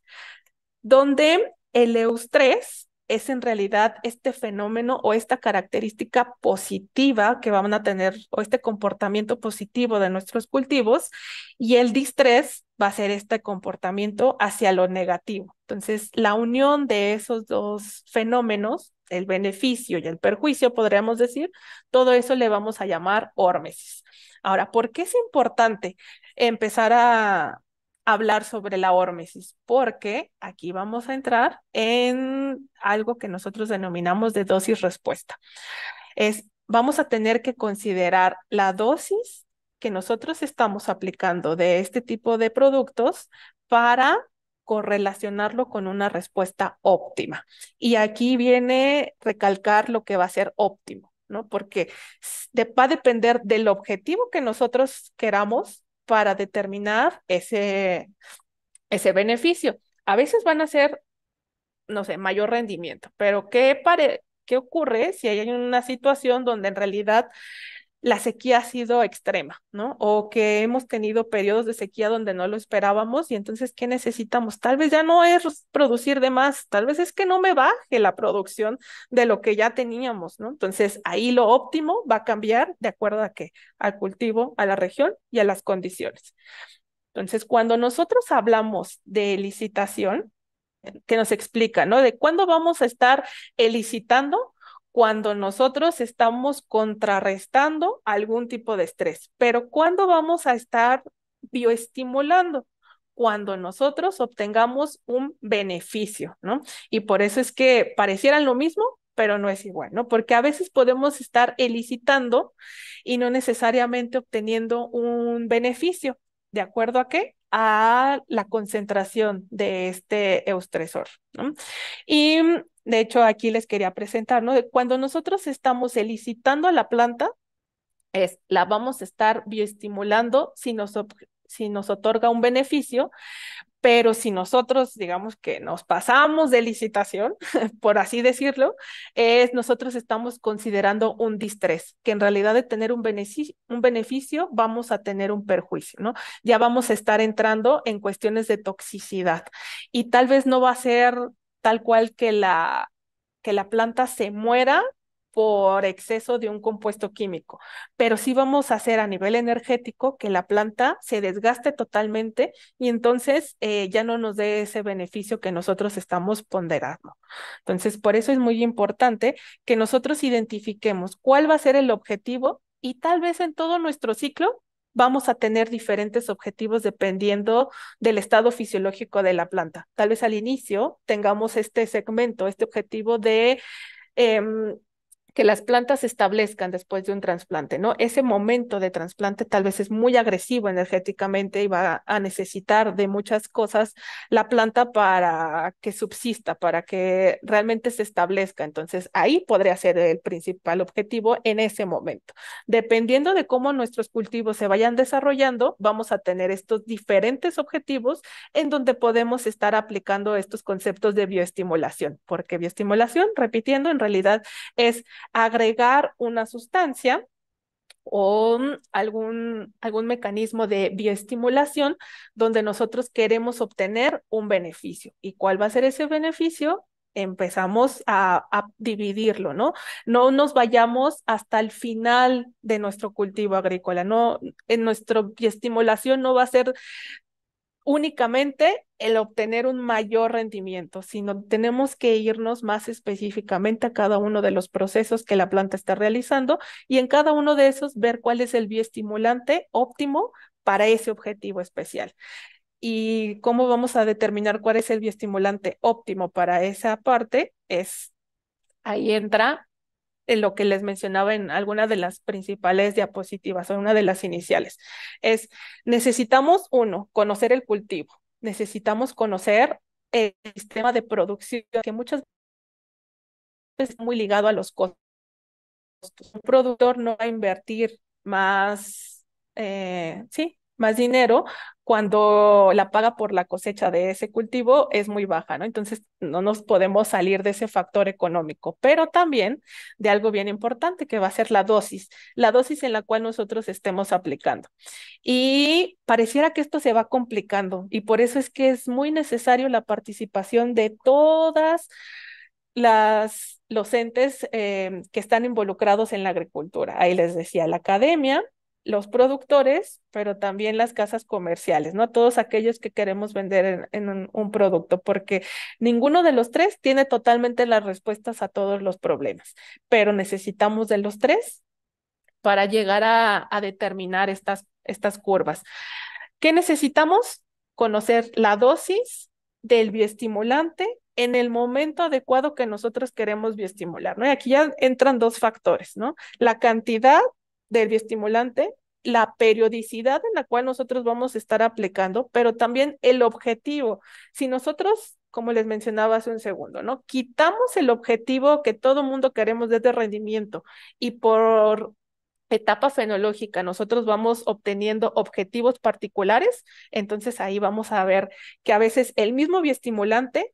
S4: donde el eustrés es en realidad este fenómeno o esta característica positiva que van a tener o este comportamiento positivo de nuestros cultivos y el distrés va a ser este comportamiento hacia lo negativo. Entonces, la unión de esos dos fenómenos, el beneficio y el perjuicio, podríamos decir, todo eso le vamos a llamar hórmesis. Ahora, ¿por qué es importante empezar a hablar sobre la hórmesis? Porque aquí vamos a entrar en algo que nosotros denominamos de dosis respuesta. Es vamos a tener que considerar la dosis que nosotros estamos aplicando de este tipo de productos para correlacionarlo con una respuesta óptima. Y aquí viene recalcar lo que va a ser óptimo, ¿no? Porque va a depender del objetivo que nosotros queramos para determinar ese beneficio. A veces van a ser, no sé, mayor rendimiento, pero ¿qué ocurre si hay una situación donde en realidad la sequía ha sido extrema, ¿no? O que hemos tenido periodos de sequía donde no lo esperábamos y entonces, ¿qué necesitamos? Tal vez ya no es producir de más, tal vez es que no me baje la producción de lo que ya teníamos, ¿no? Entonces, ahí lo óptimo va a cambiar de acuerdo a qué, al cultivo, a la región y a las condiciones. Entonces, cuando nosotros hablamos de licitación, que nos explica, ¿no? De cuándo vamos a estar licitando cuando nosotros estamos contrarrestando algún tipo de estrés, pero ¿cuándo vamos a estar bioestimulando? Cuando nosotros obtengamos un beneficio, ¿no? Y por eso es que parecieran lo mismo, pero no es igual, ¿no? Porque a veces podemos estar elicitando y no necesariamente obteniendo un beneficio. ¿De acuerdo a qué? A la concentración de este eustresor, ¿no? Y de hecho aquí les quería presentar, ¿no? De cuando nosotros estamos elicitando a la planta, la vamos a estar bioestimulando si nos otorga un beneficio, pero si nosotros, digamos que nos pasamos de licitación, por así decirlo, nosotros estamos considerando un distrés, que en realidad de tener un beneficio vamos a tener un perjuicio, ¿no? Ya vamos a estar entrando en cuestiones de toxicidad y tal vez no va a ser tal cual que la planta se muera por exceso de un compuesto químico, pero sí vamos a hacer a nivel energético que la planta se desgaste totalmente y entonces ya no nos dé ese beneficio que nosotros estamos ponderando. Entonces, por eso es muy importante que nosotros identifiquemos cuál va a ser el objetivo y tal vez en todo nuestro ciclo vamos a tener diferentes objetivos dependiendo del estado fisiológico de la planta. Tal vez al inicio tengamos este segmento, este objetivo de que las plantas se establezcan después de un trasplante, ¿no? Ese momento de trasplante tal vez es muy agresivo energéticamente y va a necesitar de muchas cosas la planta para que subsista, para que realmente se establezca. Entonces, ahí podría ser el principal objetivo en ese momento. Dependiendo de cómo nuestros cultivos se vayan desarrollando, vamos a tener estos diferentes objetivos en donde podemos estar aplicando estos conceptos de bioestimulación, porque bioestimulación, repitiendo, en realidad es agregar una sustancia o algún mecanismo de bioestimulación donde nosotros queremos obtener un beneficio. ¿Y cuál va a ser ese beneficio? Empezamos a dividirlo, ¿no? No nos vayamos hasta el final de nuestro cultivo agrícola, no, en nuestra bioestimulación no va a ser únicamente el obtener un mayor rendimiento, sino tenemos que irnos más específicamente a cada uno de los procesos que la planta está realizando y en cada uno de esos ver cuál es el bioestimulante óptimo para ese objetivo especial. ¿Y cómo vamos a determinar cuál es el bioestimulante óptimo para esa parte? Ahí entra en lo que les mencionaba en alguna de las principales diapositivas o una de las iniciales. Necesitamos, uno, conocer el cultivo, necesitamos conocer el sistema de producción, que muchas veces es muy ligado a los costos. Un productor no va a invertir más dinero cuando la paga por la cosecha de ese cultivo es muy baja, ¿no? Entonces no nos podemos salir de ese factor económico, pero también de algo bien importante que va a ser la dosis en la cual nosotros estemos aplicando. Y pareciera que esto se va complicando y por eso es que es muy necesario la participación de todas los entes que están involucrados en la agricultura. Ahí les decía, la academia, los productores, pero también las casas comerciales, ¿no? Todos aquellos que queremos vender en un producto, porque ninguno de los tres tiene totalmente las respuestas a todos los problemas, pero necesitamos de los tres para llegar a determinar estas curvas. ¿Qué necesitamos? Conocer la dosis del bioestimulante en el momento adecuado que nosotros queremos bioestimular, ¿no? Y aquí ya entran dos factores, ¿no? La cantidad del bioestimulante, la periodicidad en la cual nosotros vamos a estar aplicando, pero también el objetivo. Si nosotros, como les mencionaba hace un segundo, ¿no? Quitamos el objetivo que todo mundo queremos desde rendimiento y por etapa fenológica nosotros vamos obteniendo objetivos particulares, entonces ahí vamos a ver que a veces el mismo bioestimulante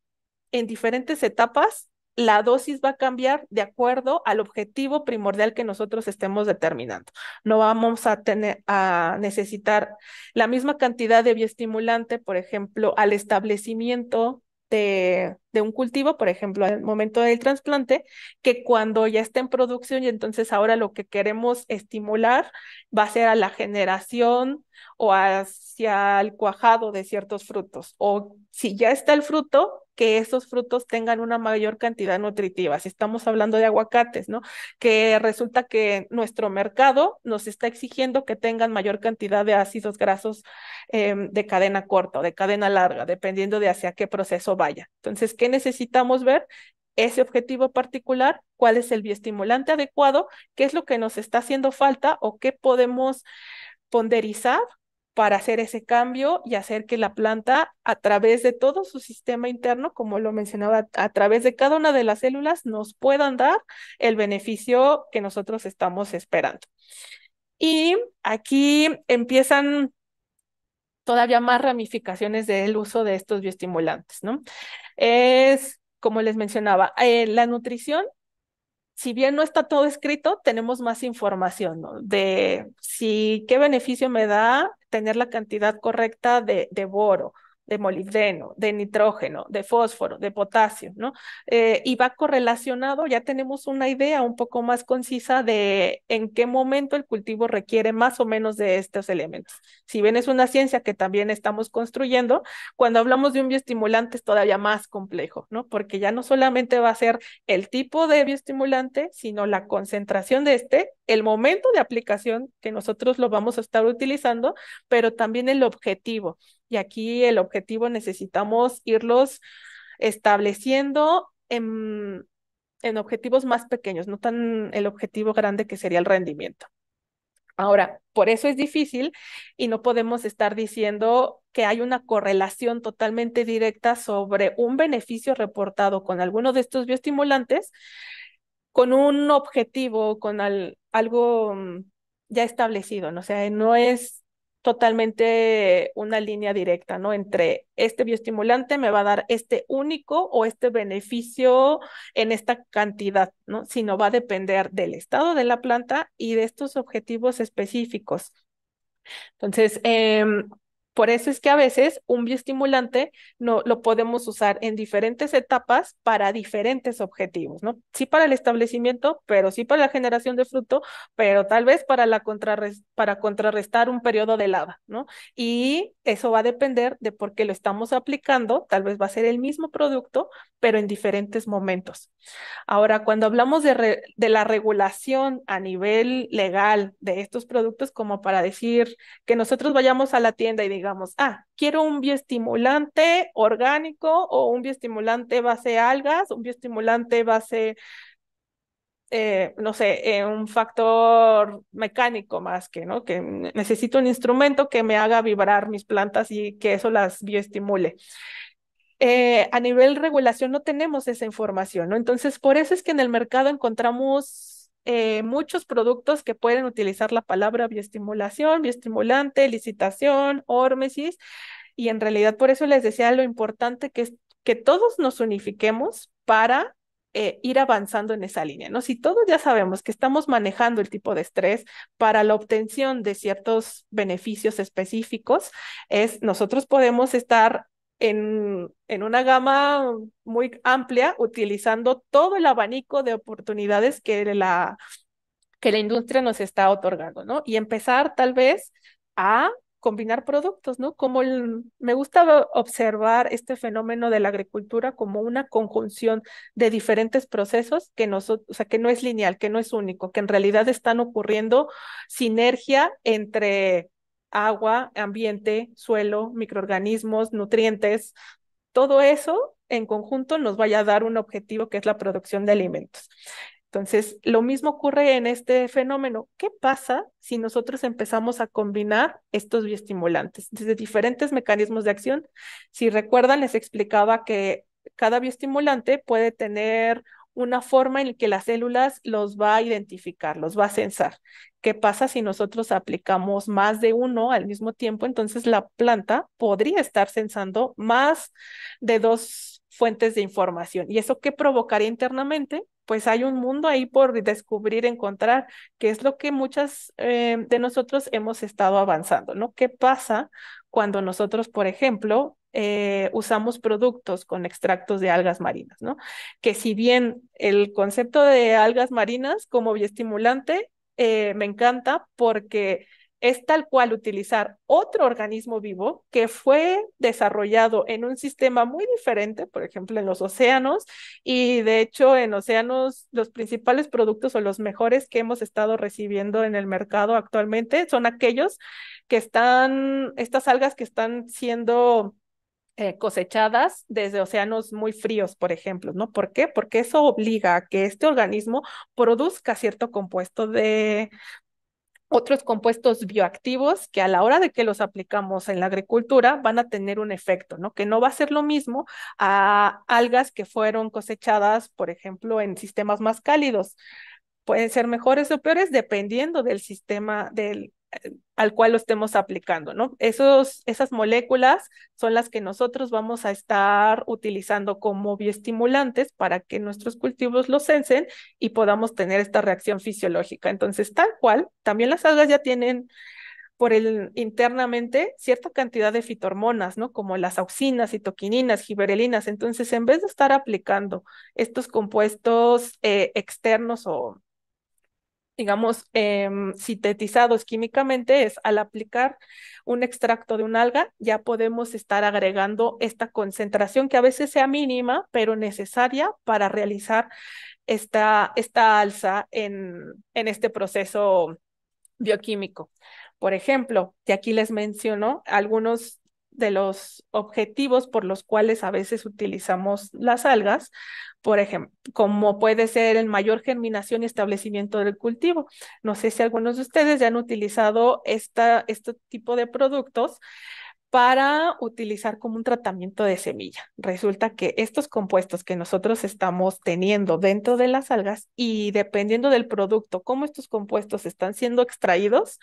S4: en diferentes etapas, la dosis va a cambiar de acuerdo al objetivo primordial que nosotros estemos determinando. No vamos a necesitar la misma cantidad de bioestimulante, por ejemplo, al establecimiento de un cultivo, por ejemplo, al momento del trasplante, que cuando ya está en producción y entonces ahora lo que queremos estimular va a ser a la generación o hacia el cuajado de ciertos frutos. O si ya está el fruto, que esos frutos tengan una mayor cantidad nutritiva. Si estamos hablando de aguacates, ¿no? Que resulta que nuestro mercado nos está exigiendo que tengan mayor cantidad de ácidos grasos de cadena corta o de cadena larga, dependiendo de hacia qué proceso vaya. Entonces, ¿qué necesitamos ver? Ese objetivo particular, cuál es el bioestimulante adecuado, qué es lo que nos está haciendo falta o qué podemos ponderizar para hacer ese cambio y hacer que la planta, a través de todo su sistema interno, como lo mencionaba, a través de cada una de las células, nos puedan dar el beneficio que nosotros estamos esperando. Y aquí empiezan todavía más ramificaciones del uso de estos bioestimulantes, ¿no? Es, como les mencionaba, la nutrición, si bien no está todo escrito, tenemos más información, ¿no? De si qué beneficio me da tener la cantidad correcta de boro, de molibdeno, de nitrógeno, de fósforo, de potasio, ¿no? Y va correlacionado, ya tenemos una idea un poco más concisa de en qué momento el cultivo requiere más o menos de estos elementos. Si bien es una ciencia que también estamos construyendo, cuando hablamos de un bioestimulante es todavía más complejo, ¿no? Porque ya no solamente va a ser el tipo de bioestimulante, sino la concentración de este, el momento de aplicación que nosotros lo vamos a estar utilizando, pero también el objetivo. Y aquí el objetivo necesitamos irlos estableciendo en objetivos más pequeños, no tan el objetivo grande que sería el rendimiento. Ahora, por eso es difícil y no podemos estar diciendo que hay una correlación totalmente directa sobre un beneficio reportado con alguno de estos bioestimulantes con un objetivo, con algo ya establecido, ¿no? O sea, no es totalmente una línea directa, ¿no? Entre este bioestimulante me va a dar este único o este beneficio en esta cantidad, ¿no? Sino va a depender del estado de la planta y de estos objetivos específicos. Entonces, por eso es que a veces un bioestimulante no lo podemos usar en diferentes etapas para diferentes objetivos, ¿no? Sí para el establecimiento, pero sí para la generación de fruto, pero tal vez para para contrarrestar un periodo de helada, ¿no? Y eso va a depender de por qué lo estamos aplicando, tal vez va a ser el mismo producto, pero en diferentes momentos. Ahora, cuando hablamos de la regulación a nivel legal de estos productos, como para decir que nosotros vayamos a la tienda y digamos, quiero un bioestimulante orgánico o un bioestimulante base algas, un bioestimulante base, no sé, un factor mecánico más que, ¿no? Que necesito un instrumento que me haga vibrar mis plantas y que eso las bioestimule. A nivel regulación no tenemos esa información, ¿no? Entonces, por eso es que en el mercado encontramos muchos productos que pueden utilizar la palabra bioestimulación, bioestimulante, licitación, hormesis, y en realidad por eso les decía lo importante que es que todos nos unifiquemos para ir avanzando en esa línea, ¿no? Si todos ya sabemos que estamos manejando el tipo de estrés para la obtención de ciertos beneficios específicos, nosotros podemos estar en una gama muy amplia, utilizando todo el abanico de oportunidades que la industria nos está otorgando, ¿no? Y empezar tal vez a combinar productos, ¿no? Me gusta observar este fenómeno de la agricultura como una conjunción de diferentes procesos o sea, que no es lineal, que no es único, que en realidad están ocurriendo sinergia entre agua, ambiente, suelo, microorganismos, nutrientes, todo eso en conjunto nos vaya a dar un objetivo que es la producción de alimentos. Entonces, lo mismo ocurre en este fenómeno. ¿Qué pasa si nosotros empezamos a combinar estos bioestimulantes desde diferentes mecanismos de acción? Si recuerdan, les explicaba que cada bioestimulante puede tener una forma en la que las células los va a identificar, los va a censar. ¿Qué pasa si nosotros aplicamos más de uno al mismo tiempo? Entonces la planta podría estar censando más de dos fuentes de información. ¿Y eso qué provocaría internamente? Pues hay un mundo ahí por descubrir, encontrar, que es lo que muchas de nosotros hemos estado avanzando, ¿no? ¿Qué pasa cuando nosotros, por ejemplo, usamos productos con extractos de algas marinas, ¿no? Que si bien el concepto de algas marinas como bioestimulante me encanta porque es tal cual utilizar otro organismo vivo que fue desarrollado en un sistema muy diferente, por ejemplo, en los océanos, y de hecho en océanos los principales productos o los mejores que hemos estado recibiendo en el mercado actualmente son aquellos que están, estas algas que están siendo cosechadas desde océanos muy fríos, por ejemplo, ¿no? ¿Por qué? Porque eso obliga a que este organismo produzca cierto compuesto de otros compuestos bioactivos que a la hora de que los aplicamos en la agricultura van a tener un efecto, ¿no? Que no va a ser lo mismo a algas que fueron cosechadas, por ejemplo, en sistemas más cálidos. Pueden ser mejores o peores dependiendo del sistema al cual lo estemos aplicando, ¿no? Esas moléculas son las que nosotros vamos a estar utilizando como bioestimulantes para que nuestros cultivos los sensen y podamos tener esta reacción fisiológica. Entonces, tal cual, también las algas ya tienen internamente cierta cantidad de fitohormonas, ¿no? Como las auxinas, citoquininas, giberelinas. Entonces, en vez de estar aplicando estos compuestos externos o digamos, sintetizados químicamente, es al aplicar un extracto de un alga, ya podemos estar agregando esta concentración que a veces sea mínima, pero necesaria para realizar esta alza en este proceso bioquímico. Por ejemplo, y aquí les menciono algunos de los objetivos por los cuales a veces utilizamos las algas, por ejemplo, como puede ser el mayor germinación y establecimiento del cultivo. No sé si algunos de ustedes ya han utilizado este tipo de productos para utilizar como un tratamiento de semilla. Resulta que estos compuestos que nosotros estamos teniendo dentro de las algas y dependiendo del producto, cómo estos compuestos están siendo extraídos,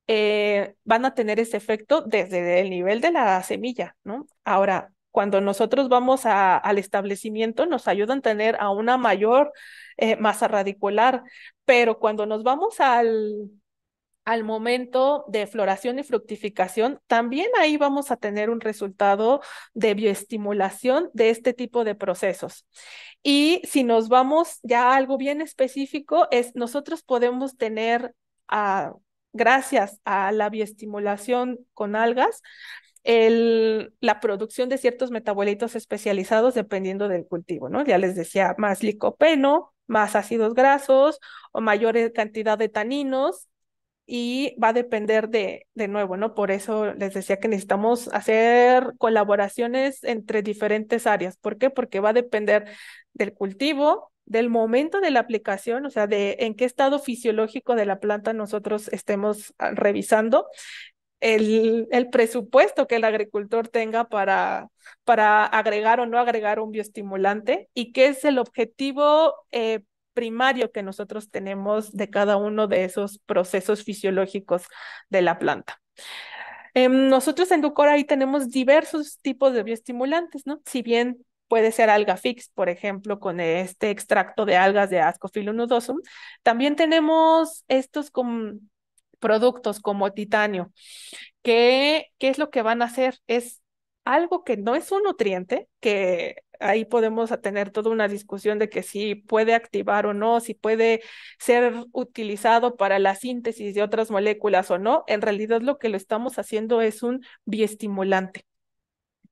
S4: van a tener ese efecto desde el nivel de la semilla, ¿no? Ahora, cuando nosotros vamos al establecimiento, nos ayudan a tener a una mayor masa radicular, pero cuando nos vamos al momento de floración y fructificación, también ahí vamos a tener un resultado de bioestimulación de este tipo de procesos. Y si nos vamos ya a algo bien específico, nosotros podemos tener, gracias a la bioestimulación con algas, la producción de ciertos metabolitos especializados dependiendo del cultivo, ¿no? Ya les decía, más licopeno, más ácidos grasos o mayor cantidad de taninos, y va a depender de nuevo, ¿no? Por eso les decía que necesitamos hacer colaboraciones entre diferentes áreas. ¿Por qué? Porque va a depender del cultivo, del momento de la aplicación, o sea, de en qué estado fisiológico de la planta nosotros estemos revisando, el presupuesto que el agricultor tenga para agregar o no agregar un bioestimulante y qué es el objetivo primario que nosotros tenemos de cada uno de esos procesos fisiológicos de la planta. Nosotros en Ducor ahí tenemos diversos tipos de bioestimulantes, ¿no? Si bien puede ser alga fix, por ejemplo, con este extracto de algas de Ascophyllum nodosum, también tenemos estos con productos como titanio. ¿Qué es lo que van a hacer? Es algo que no es un nutriente, que ahí podemos tener toda una discusión de que si puede activar o no, si puede ser utilizado para la síntesis de otras moléculas o no. En realidad lo que lo estamos haciendo es un bioestimulante.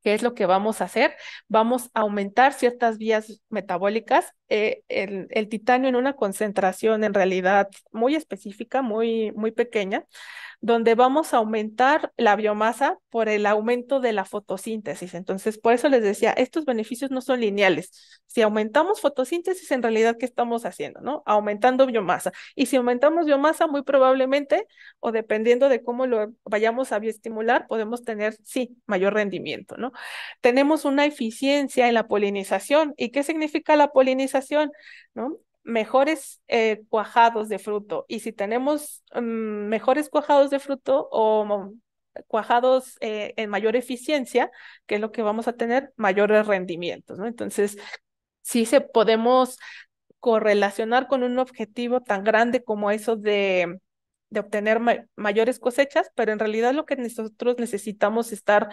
S4: ¿Qué es lo que vamos a hacer? Vamos a aumentar ciertas vías metabólicas. El titanio en una concentración en realidad muy específica, muy pequeña, donde vamos a aumentar la biomasa por el aumento de la fotosíntesis. Entonces, por eso les decía, estos beneficios no son lineales. Si aumentamos fotosíntesis, en realidad, ¿qué estamos haciendo, no? Aumentando biomasa. Y si aumentamos biomasa, muy probablemente, o dependiendo de cómo lo vayamos a bioestimular, podemos tener, sí, mayor rendimiento, ¿no? Tenemos una eficiencia en la polinización. ¿Y qué significa la polinización? ¿No? Mejores cuajados de fruto. Y si tenemos mejores cuajados de fruto o cuajados en mayor eficiencia, que es lo que vamos a tener, mayores rendimientos, ¿no? Entonces, sí se podemos correlacionar con un objetivo tan grande como eso de obtener mayores cosechas, pero en realidad lo que nosotros necesitamos estar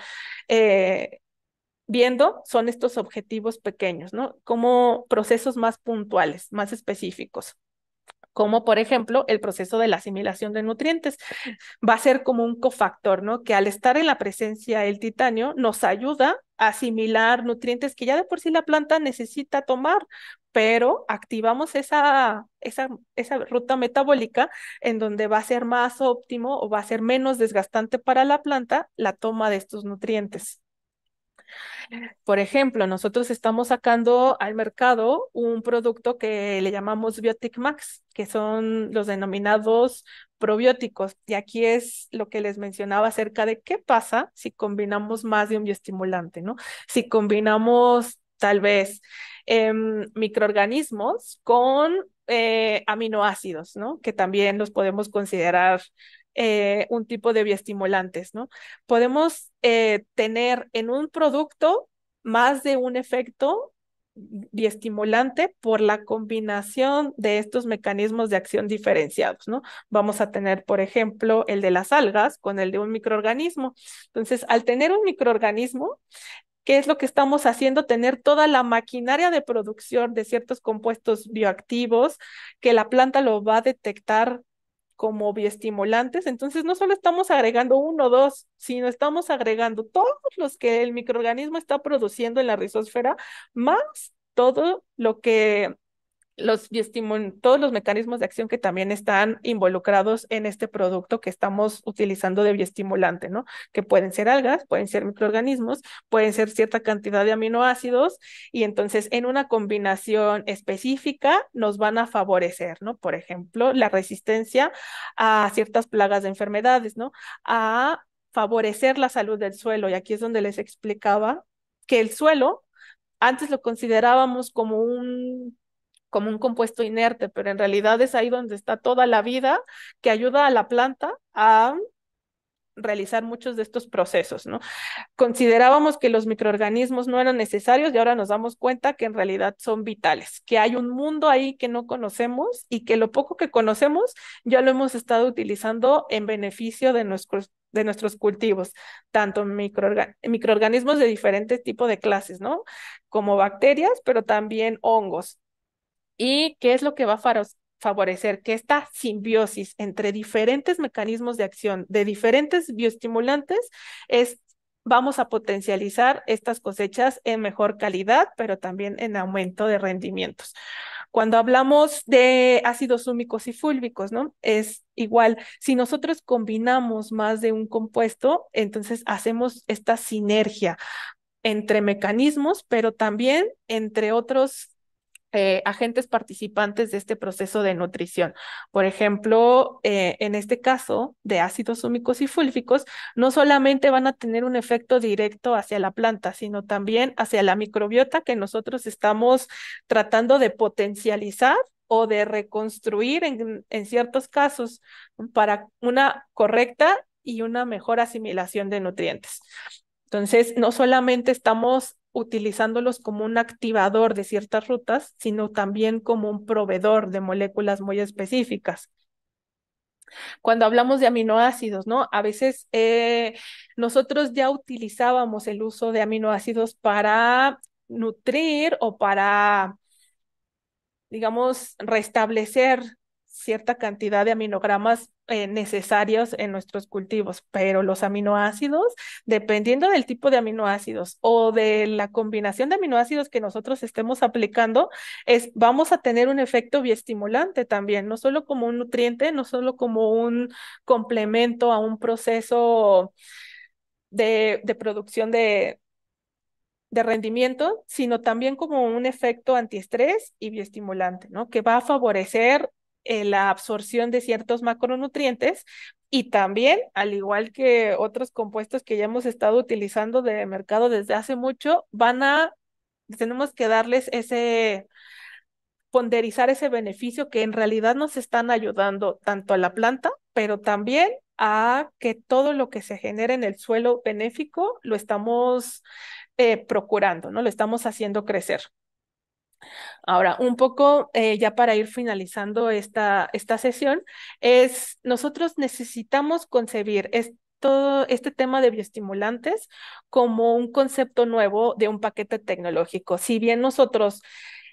S4: viendo son estos objetivos pequeños, ¿no? Como procesos más puntuales, más específicos, como por ejemplo el proceso de la asimilación de nutrientes. Va a ser como un cofactor, ¿no? Que al estar en la presencia del titanio nos ayuda a asimilar nutrientes que ya de por sí la planta necesita tomar, pero activamos esa ruta metabólica en donde va a ser más óptimo o va a ser menos desgastante para la planta la toma de estos nutrientes. Por ejemplo, nosotros estamos sacando al mercado un producto que le llamamos Biotic Max, que son los denominados probióticos. Y aquí es lo que les mencionaba acerca de qué pasa si combinamos más de un bioestimulante, ¿no? Si combinamos tal vez microorganismos con aminoácidos, ¿no? Que también los podemos considerar un tipo de bioestimulantes, ¿no? Podemos tener en un producto más de un efecto bioestimulante por la combinación de estos mecanismos de acción diferenciados, ¿no? Vamos a tener, por ejemplo, el de las algas con el de un microorganismo. Entonces, al tener un microorganismo, ¿qué es lo que estamos haciendo? Tener toda la maquinaria de producción de ciertos compuestos bioactivos que la planta lo va a detectar como bioestimulantes. Entonces, no solo estamos agregando uno o dos, sino estamos agregando todos los que el microorganismo está produciendo en la rizosfera, más todo lo que todos los mecanismos de acción que también están involucrados en este producto que estamos utilizando de bioestimulante, ¿no? Que pueden ser algas, pueden ser microorganismos, pueden ser cierta cantidad de aminoácidos y entonces en una combinación específica nos van a favorecer, ¿no? Por ejemplo, la resistencia a ciertas plagas de enfermedades, ¿no? A favorecer la salud del suelo y aquí es donde les explicaba que el suelo antes lo considerábamos como un compuesto inerte, pero en realidad es ahí donde está toda la vida que ayuda a la planta a realizar muchos de estos procesos, ¿no? Considerábamos que los microorganismos no eran necesarios y ahora nos damos cuenta que en realidad son vitales, que hay un mundo ahí que no conocemos y que lo poco que conocemos ya lo hemos estado utilizando en beneficio de nuestros cultivos, tanto microorganismos de diferentes tipos de clases, ¿no? Como bacterias, pero también hongos. ¿Y qué es lo que va a favorecer? Que esta simbiosis entre diferentes mecanismos de acción de diferentes bioestimulantes vamos a potencializar estas cosechas en mejor calidad, pero también en aumento de rendimientos. Cuando hablamos de ácidos húmicos y fúlbicos, ¿no? Es igual, si nosotros combinamos más de un compuesto, entonces hacemos esta sinergia entre mecanismos, pero también entre otros agentes participantes de este proceso de nutrición. Por ejemplo, en este caso de ácidos húmicos y fúlficos, no solamente van a tener un efecto directo hacia la planta, sino también hacia la microbiota que nosotros estamos tratando de potencializar o de reconstruir en ciertos casos para una correcta y una mejor asimilación de nutrientes. Entonces, no solamente estamos utilizándolos como un activador de ciertas rutas, sino también como un proveedor de moléculas muy específicas. Cuando hablamos de aminoácidos, ¿no? A veces nosotros ya utilizábamos el uso de aminoácidos para nutrir o para, digamos, restablecer cierta cantidad de aminogramas necesarios en nuestros cultivos, pero los aminoácidos, dependiendo del tipo de aminoácidos o de la combinación de aminoácidos que nosotros estemos aplicando, vamos a tener un efecto bioestimulante también, no solo como un nutriente, no solo como un complemento a un proceso de producción de rendimiento, sino también como un efecto antiestrés y bioestimulante, ¿no? Que va a favorecer la absorción de ciertos macronutrientes y también, al igual que otros compuestos que ya hemos estado utilizando de mercado desde hace mucho, tenemos que darles ponderizar ese beneficio que en realidad nos están ayudando tanto a la planta, pero también a que todo lo que se genere en el suelo benéfico lo estamos procurando, ¿no? Lo estamos haciendo crecer. Ahora, un poco ya para ir finalizando esta sesión, nosotros necesitamos concebir todo este tema de bioestimulantes como un concepto nuevo de un paquete tecnológico. Si bien nosotros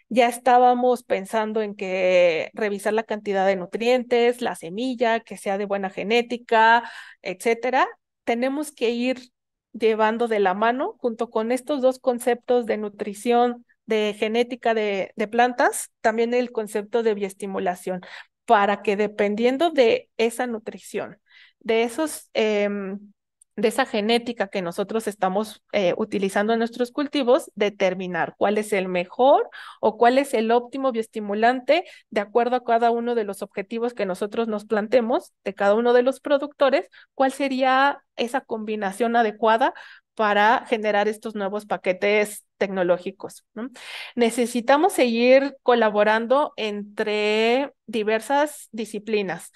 S4: ya estábamos pensando en que revisar la cantidad de nutrientes, la semilla, que sea de buena genética, etcétera, tenemos que ir llevando de la mano junto con estos dos conceptos de nutrición, de genética de plantas, también el concepto de bioestimulación, para que dependiendo de esa nutrición, de esos de esa genética que nosotros estamos utilizando en nuestros cultivos, determinar cuál es el mejor o cuál es el óptimo bioestimulante de acuerdo a cada uno de los objetivos que nosotros nos plantemos de cada uno de los productores, cuál sería esa combinación adecuada para generar estos nuevos paquetes tecnológicos, ¿no? Necesitamos seguir colaborando entre diversas disciplinas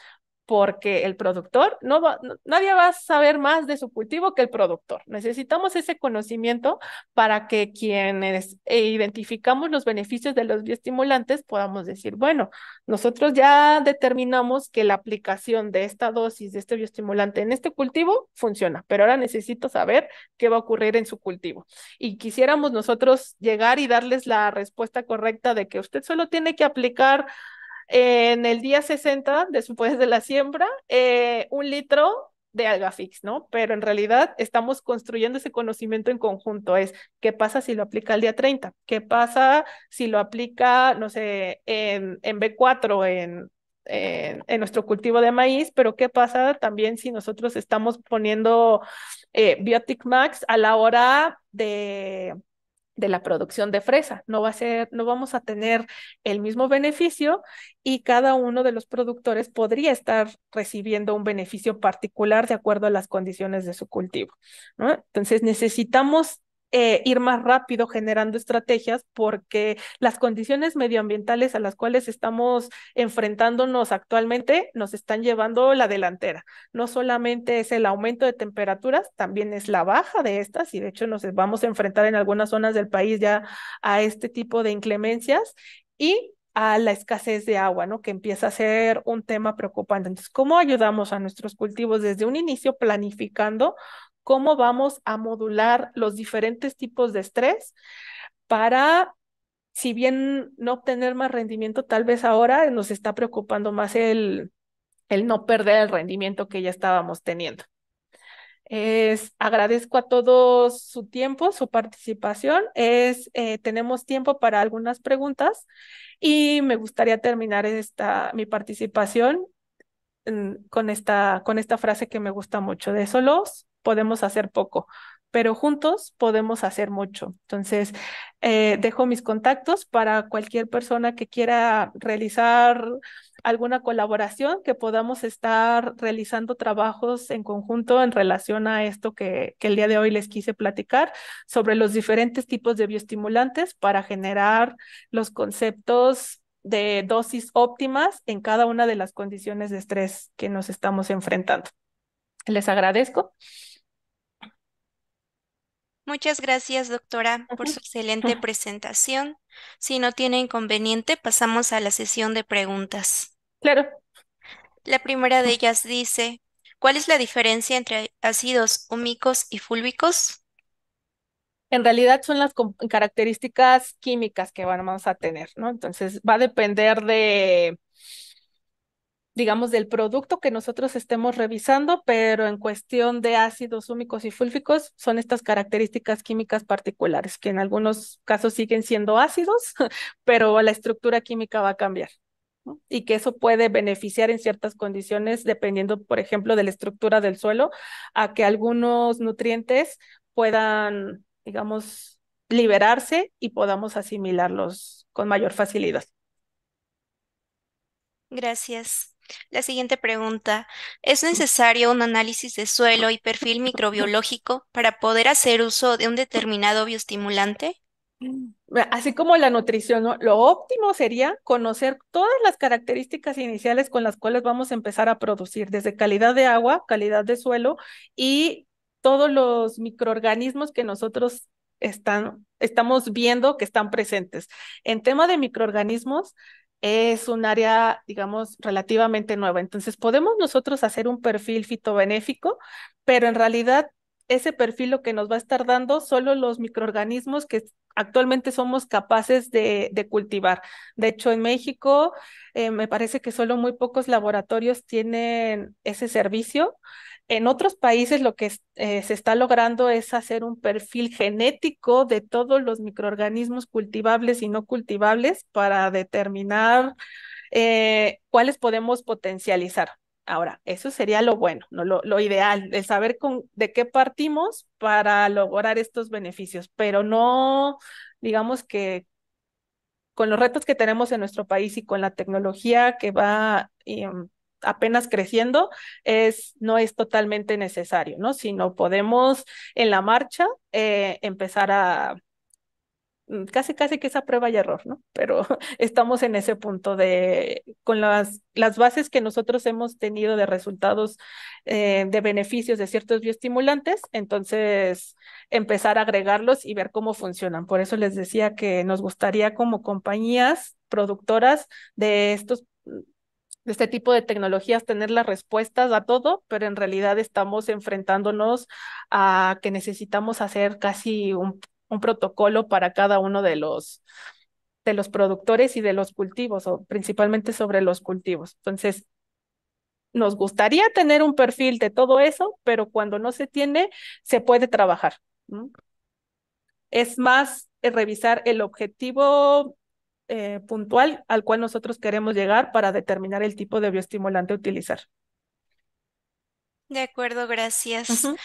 S4: porque el productor nadie va a saber más de su cultivo que el productor. Necesitamos ese conocimiento para que quienes identificamos los beneficios de los bioestimulantes podamos decir, bueno, nosotros ya determinamos que la aplicación de esta dosis de este bioestimulante en este cultivo funciona, pero ahora necesito saber qué va a ocurrir en su cultivo. Y quisiéramos nosotros llegar y darles la respuesta correcta de que usted solo tiene que aplicar en el día 60 después de la siembra, 1 litro de AlgaFix, ¿no? Pero en realidad estamos construyendo ese conocimiento en conjunto. ¿Qué pasa si lo aplica el día 30? ¿Qué pasa si lo aplica, no sé, en B4, en nuestro cultivo de maíz? Pero ¿qué pasa también si nosotros estamos poniendo Biotic Max a la hora de la producción de fresa? No vamos a tener el mismo beneficio y cada uno de los productores podría estar recibiendo un beneficio particular de acuerdo a las condiciones de su cultivo, ¿no? Entonces necesitamos ir más rápido generando estrategias porque las condiciones medioambientales a las cuales estamos enfrentándonos actualmente nos están llevando la delantera. No solamente es el aumento de temperaturas, también es la baja de estas y de hecho nos vamos a enfrentar en algunas zonas del país ya a este tipo de inclemencias y a la escasez de agua, ¿no? Que empieza a ser un tema preocupante. Entonces, ¿cómo ayudamos a nuestros cultivos desde un inicio planificando cómo vamos a modular los diferentes tipos de estrés para, si bien no obtener más rendimiento, tal vez ahora nos está preocupando más el no perder el rendimiento que ya estábamos teniendo? Agradezco a todos su tiempo, su participación. Tenemos tiempo para algunas preguntas y me gustaría terminar mi participación con esta frase que me gusta mucho, de solos podemos hacer poco, pero juntos podemos hacer mucho. Entonces, dejo mis contactos para cualquier persona que quiera realizar alguna colaboración, que podamos estar realizando trabajos en conjunto en relación a esto que el día de hoy les quise platicar sobre los diferentes tipos de bioestimulantes para generar los conceptos de dosis óptimas en cada una de las condiciones de estrés que nos estamos enfrentando. Les agradezco.
S3: Muchas gracias, doctora, por su excelente presentación. Si no tiene inconveniente, pasamos a la sesión de preguntas.
S4: Claro.
S3: La primera de ellas dice, ¿cuál es la diferencia entre ácidos húmicos y fúlbicos?
S4: En realidad son las características químicas que vamos a tener, ¿no? Entonces va a depender digamos, del producto que nosotros estemos revisando, pero en cuestión de ácidos húmicos y fúlficos son estas características químicas particulares, que en algunos casos siguen siendo ácidos, pero la estructura química va a cambiar, ¿no? Y que eso puede beneficiar en ciertas condiciones, dependiendo, por ejemplo, de la estructura del suelo, a que algunos nutrientes puedan, digamos, liberarse y podamos asimilarlos con mayor facilidad.
S3: Gracias. La siguiente pregunta. ¿Es necesario un análisis de suelo y perfil microbiológico para poder hacer uso de un determinado bioestimulante?
S4: Así como la nutrición, ¿no? Lo óptimo sería conocer todas las características iniciales con las cuales vamos a empezar a producir, desde calidad de agua, calidad de suelo y todos los microorganismos que nosotros estamos viendo que están presentes. En tema de microorganismos, es un área, digamos, relativamente nueva. Entonces, podemos nosotros hacer un perfil fitobenéfico, pero en realidad ese perfil lo que nos va a estar dando solo los microorganismos que actualmente somos capaces de cultivar. De hecho, en México me parece que solo muy pocos laboratorios tienen ese servicio. En otros países lo que se está logrando es hacer un perfil genético de todos los microorganismos cultivables y no cultivables para determinar cuáles podemos potencializar. Ahora, eso sería lo bueno, ¿no? Lo ideal, el saber de qué partimos para lograr estos beneficios, pero no, digamos que con los retos que tenemos en nuestro país y con la tecnología que va apenas creciendo, no es totalmente necesario, ¿no? Sino podemos en la marcha empezar a casi, casi que esa prueba y error, ¿no? Pero estamos en ese punto con las bases que nosotros hemos tenido de resultados de beneficios de ciertos bioestimulantes, entonces empezar a agregarlos y ver cómo funcionan. Por eso les decía que nos gustaría como compañías productoras de de este tipo de tecnologías tener las respuestas a todo, pero en realidad estamos enfrentándonos a que necesitamos hacer casi un protocolo para cada uno de los productores y de los cultivos, o principalmente sobre los cultivos. Entonces, nos gustaría tener un perfil de todo eso, pero cuando no se tiene, se puede trabajar, ¿no? Es más revisar el objetivo puntual al cual nosotros queremos llegar para determinar el tipo de bioestimulante a utilizar.
S3: De acuerdo, gracias.
S4: Ujú.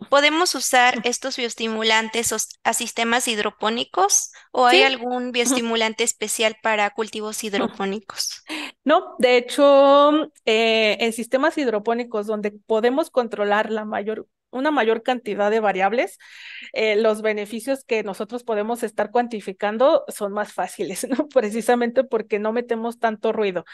S3: ¿Podemos usar estos bioestimulantes a sistemas hidropónicos o hay
S4: Sí.
S3: algún bioestimulante especial para cultivos hidropónicos?
S4: No, de hecho, en sistemas hidropónicos donde podemos controlar una mayor cantidad de variables, los beneficios que nosotros podemos estar cuantificando son más fáciles, ¿no? Precisamente porque no metemos tanto ruido.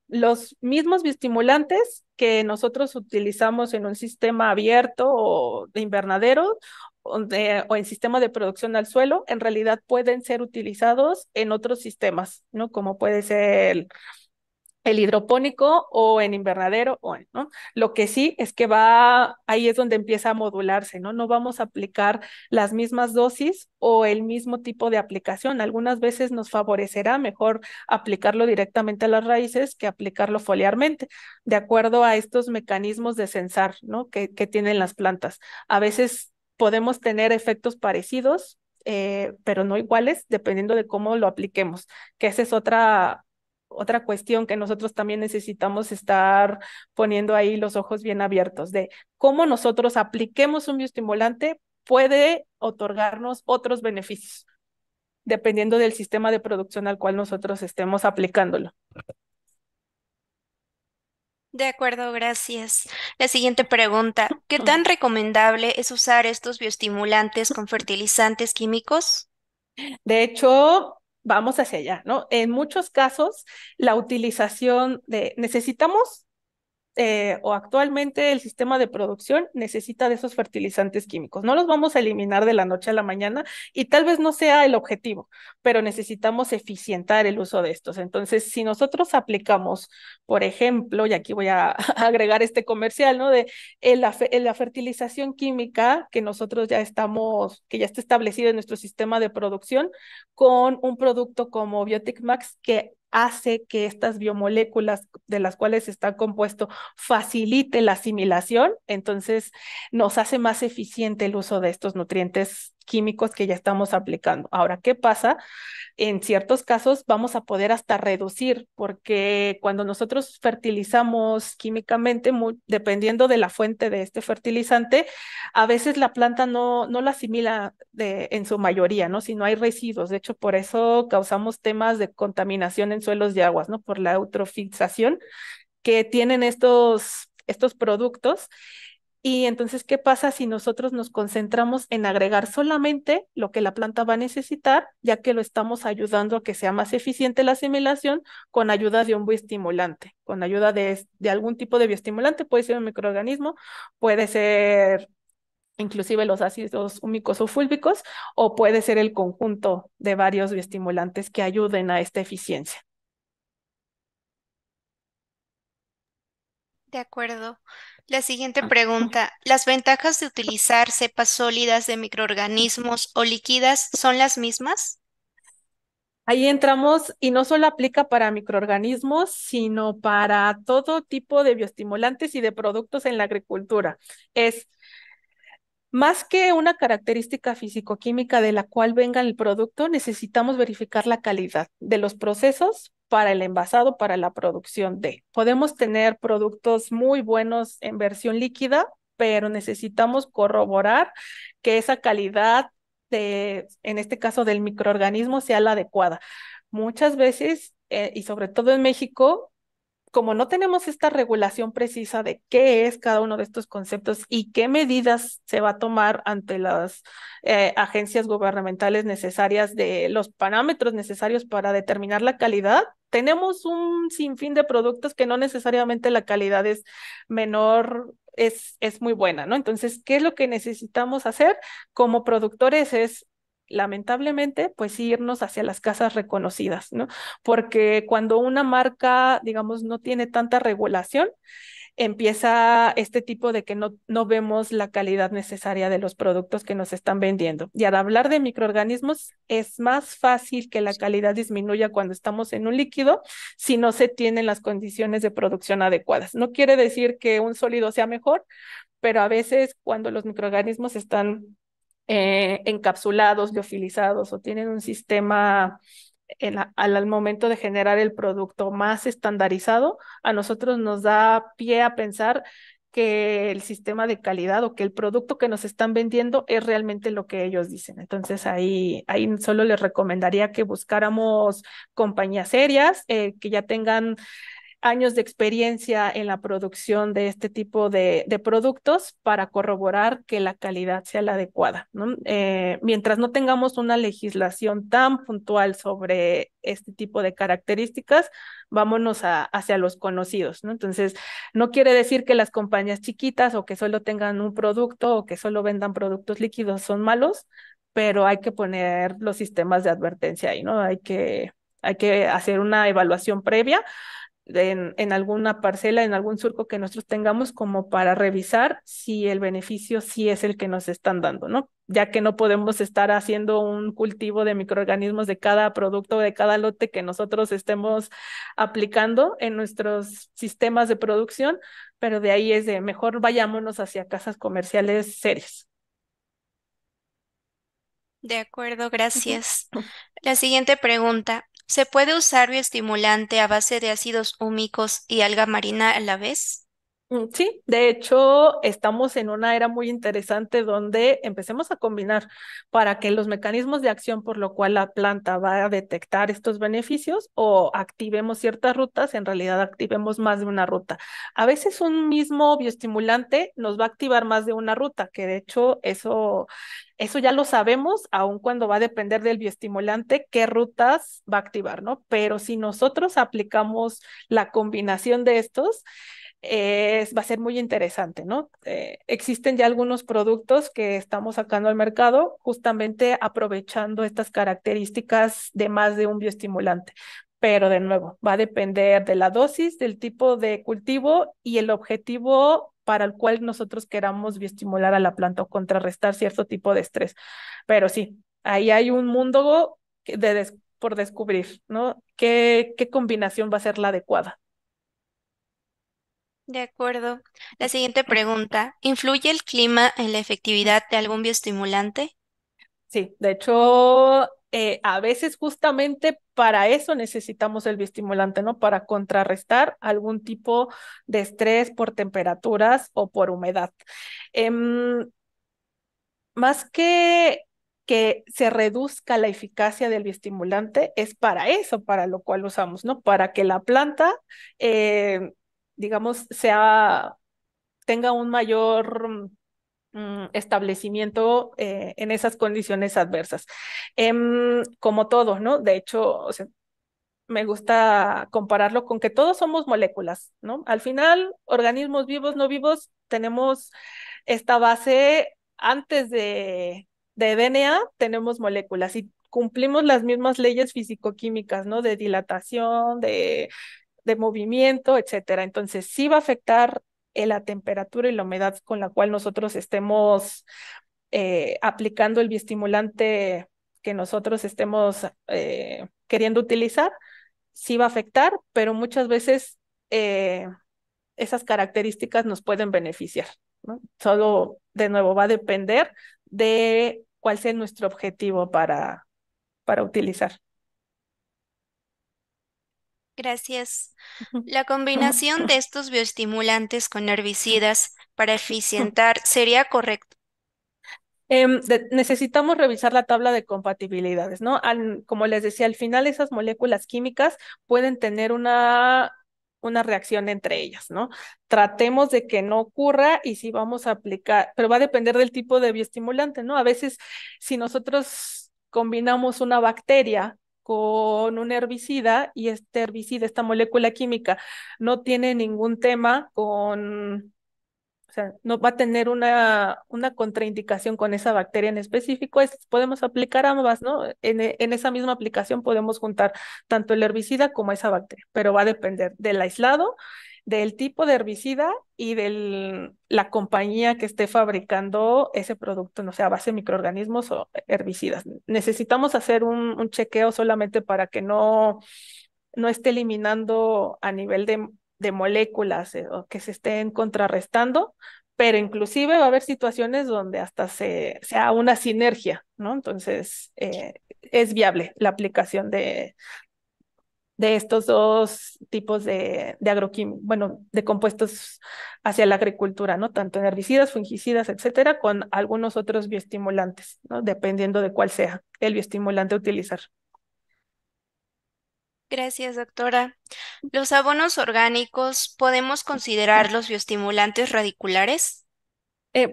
S4: Los mismos bioestimulantes que nosotros utilizamos en un sistema abierto o de invernadero o en sistema de producción al suelo, en realidad pueden ser utilizados en otros sistemas, ¿no? Como puede ser el hidropónico o en invernadero, ¿no? Lo que sí es que ahí es donde empieza a modularse, ¿no? No vamos a aplicar las mismas dosis o el mismo tipo de aplicación. Algunas veces nos favorecerá mejor aplicarlo directamente a las raíces que aplicarlo foliarmente, de acuerdo a estos mecanismos de sensar, ¿no? Que tienen las plantas. A veces podemos tener efectos parecidos, pero no iguales, dependiendo de cómo lo apliquemos, que esa es otra cuestión que nosotros también necesitamos estar poniendo ahí los ojos bien abiertos de cómo nosotros apliquemos un bioestimulante puede otorgarnos otros beneficios, dependiendo del sistema de producción al cual nosotros estemos aplicándolo.
S3: De acuerdo, gracias. La siguiente pregunta. ¿Qué tan recomendable es usar estos bioestimulantes con fertilizantes químicos?
S4: De hecho, vamos hacia allá, ¿no? En muchos casos, la utilización necesitamos o actualmente el sistema de producción necesita de esos fertilizantes químicos. No los vamos a eliminar de la noche a la mañana y tal vez no sea el objetivo, pero necesitamos eficientar el uso de estos. Entonces, si nosotros aplicamos, por ejemplo, y aquí voy a agregar este comercial, ¿no? De la fertilización química que nosotros que ya está establecido en nuestro sistema de producción con un producto como Biotic Max que hace que estas biomoléculas de las cuales está compuesto facilite la asimilación, entonces nos hace más eficiente el uso de estos nutrientes químicos que ya estamos aplicando. Ahora, ¿qué pasa? En ciertos casos vamos a poder hasta reducir, porque cuando nosotros fertilizamos químicamente, dependiendo de la fuente de este fertilizante, a veces la planta no la asimila en su mayoría, ¿no? Si no hay residuos. De hecho, por eso causamos temas de contaminación en suelos y aguas, ¿no? Por la eutrofización que tienen estos productos. Y entonces, ¿qué pasa si nosotros nos concentramos en agregar solamente lo que la planta va a necesitar, ya que lo estamos ayudando a que sea más eficiente la asimilación con ayuda de un bioestimulante, con ayuda de algún tipo de bioestimulante? Puede ser un microorganismo, puede ser inclusive los ácidos húmicos o fúlbicos, o puede ser el conjunto de varios bioestimulantes que ayuden a esta eficiencia.
S3: De acuerdo. La siguiente pregunta. ¿Las ventajas de utilizar cepas sólidas de microorganismos o líquidas son las mismas?
S4: Ahí entramos y no solo aplica para microorganismos, sino para todo tipo de bioestimulantes y de productos en la agricultura. Es más que una característica físico-química de la cual venga el producto, necesitamos verificar la calidad de los procesos para el envasado, para la producción de. Podemos tener productos muy buenos en versión líquida, pero necesitamos corroborar que esa calidad en este caso del microorganismo, sea la adecuada. Muchas veces, y sobre todo en México, como no tenemos esta regulación precisa de qué es cada uno de estos conceptos y qué medidas se va a tomar ante las agencias gubernamentales necesarias, de los parámetros necesarios para determinar la calidad, tenemos un sinfín de productos que no necesariamente la calidad es menor, es muy buena, ¿no? Entonces, ¿qué es lo que necesitamos hacer como productores? Es lamentablemente, pues irnos hacia las casas reconocidas, ¿no? Porque cuando una marca, digamos, no tiene tanta regulación, empieza este tipo de que no vemos la calidad necesaria de los productos que nos están vendiendo. Y al hablar de microorganismos, es más fácil que la calidad disminuya cuando estamos en un líquido si no se tienen las condiciones de producción adecuadas. No quiere decir que un sólido sea mejor, pero a veces cuando los microorganismos están encapsulados, liofilizados o tienen un sistema al momento de generar el producto más estandarizado, a nosotros nos da pie a pensar que el sistema de calidad o que el producto que nos están vendiendo es realmente lo que ellos dicen. Entonces ahí solo les recomendaría que buscáramos compañías serias, que ya tengan años de experiencia en la producción de este tipo de productos para corroborar que la calidad sea la adecuada, ¿no? Mientras no tengamos una legislación tan puntual sobre este tipo de características, vámonos hacia los conocidos, ¿no? Entonces, no quiere decir que las compañías chiquitas o que solo tengan un producto o que solo vendan productos líquidos son malos, pero hay que poner los sistemas de advertencia ahí, ¿no? Hay que hacer una evaluación previa en alguna parcela, en algún surco que nosotros tengamos, como para revisar si el beneficio sí es el que nos están dando, ¿no? Ya que no podemos estar haciendo un cultivo de microorganismos de cada producto, de cada lote que nosotros estemos aplicando en nuestros sistemas de producción, pero de ahí es de mejor vayámonos hacia casas comerciales serias.
S3: De acuerdo, gracias. La siguiente pregunta. ¿Se puede usar bioestimulante a base de ácidos húmicos y alga marina a la vez?
S4: Sí, de hecho, estamos en una era muy interesante donde empecemos a combinar para que los mecanismos de acción por lo cual la planta va a detectar estos beneficios o activemos ciertas rutas, en realidad activemos más de una ruta. A veces un mismo bioestimulante nos va a activar más de una ruta, que de hecho eso ya lo sabemos, aun cuando va a depender del bioestimulante qué rutas va a activar, ¿no? Pero si nosotros aplicamos la combinación de estos, va a ser muy interesante, ¿no? Existen ya algunos productos que estamos sacando al mercado justamente aprovechando estas características de más de un bioestimulante. Pero de nuevo, va a depender de la dosis, del tipo de cultivo y el objetivo para el cual nosotros queramos bioestimular a la planta o contrarrestar cierto tipo de estrés. Pero sí, ahí hay un mundo por descubrir, ¿no? ¿Qué combinación va a ser la adecuada?
S3: De acuerdo. La siguiente pregunta, ¿influye el clima en la efectividad de algún bioestimulante?
S4: Sí, de hecho, a veces justamente para eso necesitamos el bioestimulante, ¿no? Para contrarrestar algún tipo de estrés por temperaturas o por humedad. Em, Más que se reduzca la eficacia del bioestimulante, es para eso, para lo cual lo usamos, ¿no? Para que la planta, eh, digamos, tenga un mayor establecimiento en esas condiciones adversas. Como todo, ¿no? De hecho, o sea, me gusta compararlo con que todos somos moléculas, ¿no? Al final, organismos vivos, no vivos, tenemos esta base antes de DNA, tenemos moléculas y cumplimos las mismas leyes físico-químicas, ¿no? De dilatación, de movimiento, etcétera. Entonces, sí va a afectar la temperatura y la humedad con la cual nosotros estemos aplicando el bioestimulante que nosotros estemos queriendo utilizar, sí va a afectar, pero muchas veces esas características nos pueden beneficiar, ¿no? Solo, de nuevo, va a depender de cuál sea nuestro objetivo para utilizar.
S3: Gracias. La combinación de estos bioestimulantes con herbicidas para eficientar sería correcta.
S4: Necesitamos revisar la tabla de compatibilidades, ¿no? Como les decía, al final esas moléculas químicas pueden tener una reacción entre ellas, ¿no? Tratemos de que no ocurra y si vamos a aplicar, pero va a depender del tipo de bioestimulante, ¿no? A veces, si nosotros combinamos una bacteria con un herbicida y este herbicida, esta molécula química, no tiene ningún tema con, o sea, no va a tener una contraindicación con esa bacteria en específico, podemos aplicar ambas, ¿no? En esa misma aplicación podemos juntar tanto el herbicida como esa bacteria, pero va a depender del aislado, del tipo de herbicida y de la compañía que esté fabricando ese producto, no sé, a base de microorganismos o herbicidas. Necesitamos hacer un chequeo solamente para que no esté eliminando a nivel de moléculas o que se estén contrarrestando, pero inclusive va a haber situaciones donde hasta sea una sinergia, ¿no? Entonces, es viable la aplicación de estos dos tipos de agroquímicos, bueno, de compuestos hacia la agricultura, ¿no? Tanto en herbicidas, fungicidas, etcétera, con algunos otros bioestimulantes, ¿no? Dependiendo de cuál sea el bioestimulante a utilizar.
S3: Gracias, doctora. ¿Los abonos orgánicos podemos considerarlos bioestimulantes radiculares?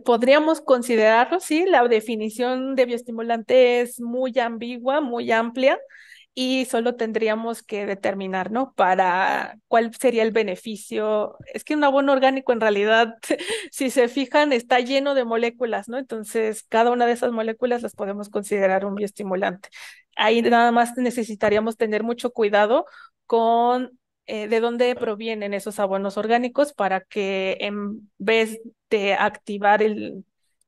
S4: Podríamos considerarlo, sí, la definición de bioestimulante es muy ambigua, muy amplia y solo tendríamos que determinar, ¿no? Para cuál sería el beneficio. Es que un abono orgánico en realidad, si se fijan, está lleno de moléculas, ¿no? Entonces, cada una de esas moléculas las podemos considerar un bioestimulante. Ahí nada más necesitaríamos tener mucho cuidado con de dónde provienen esos abonos orgánicos para que en vez de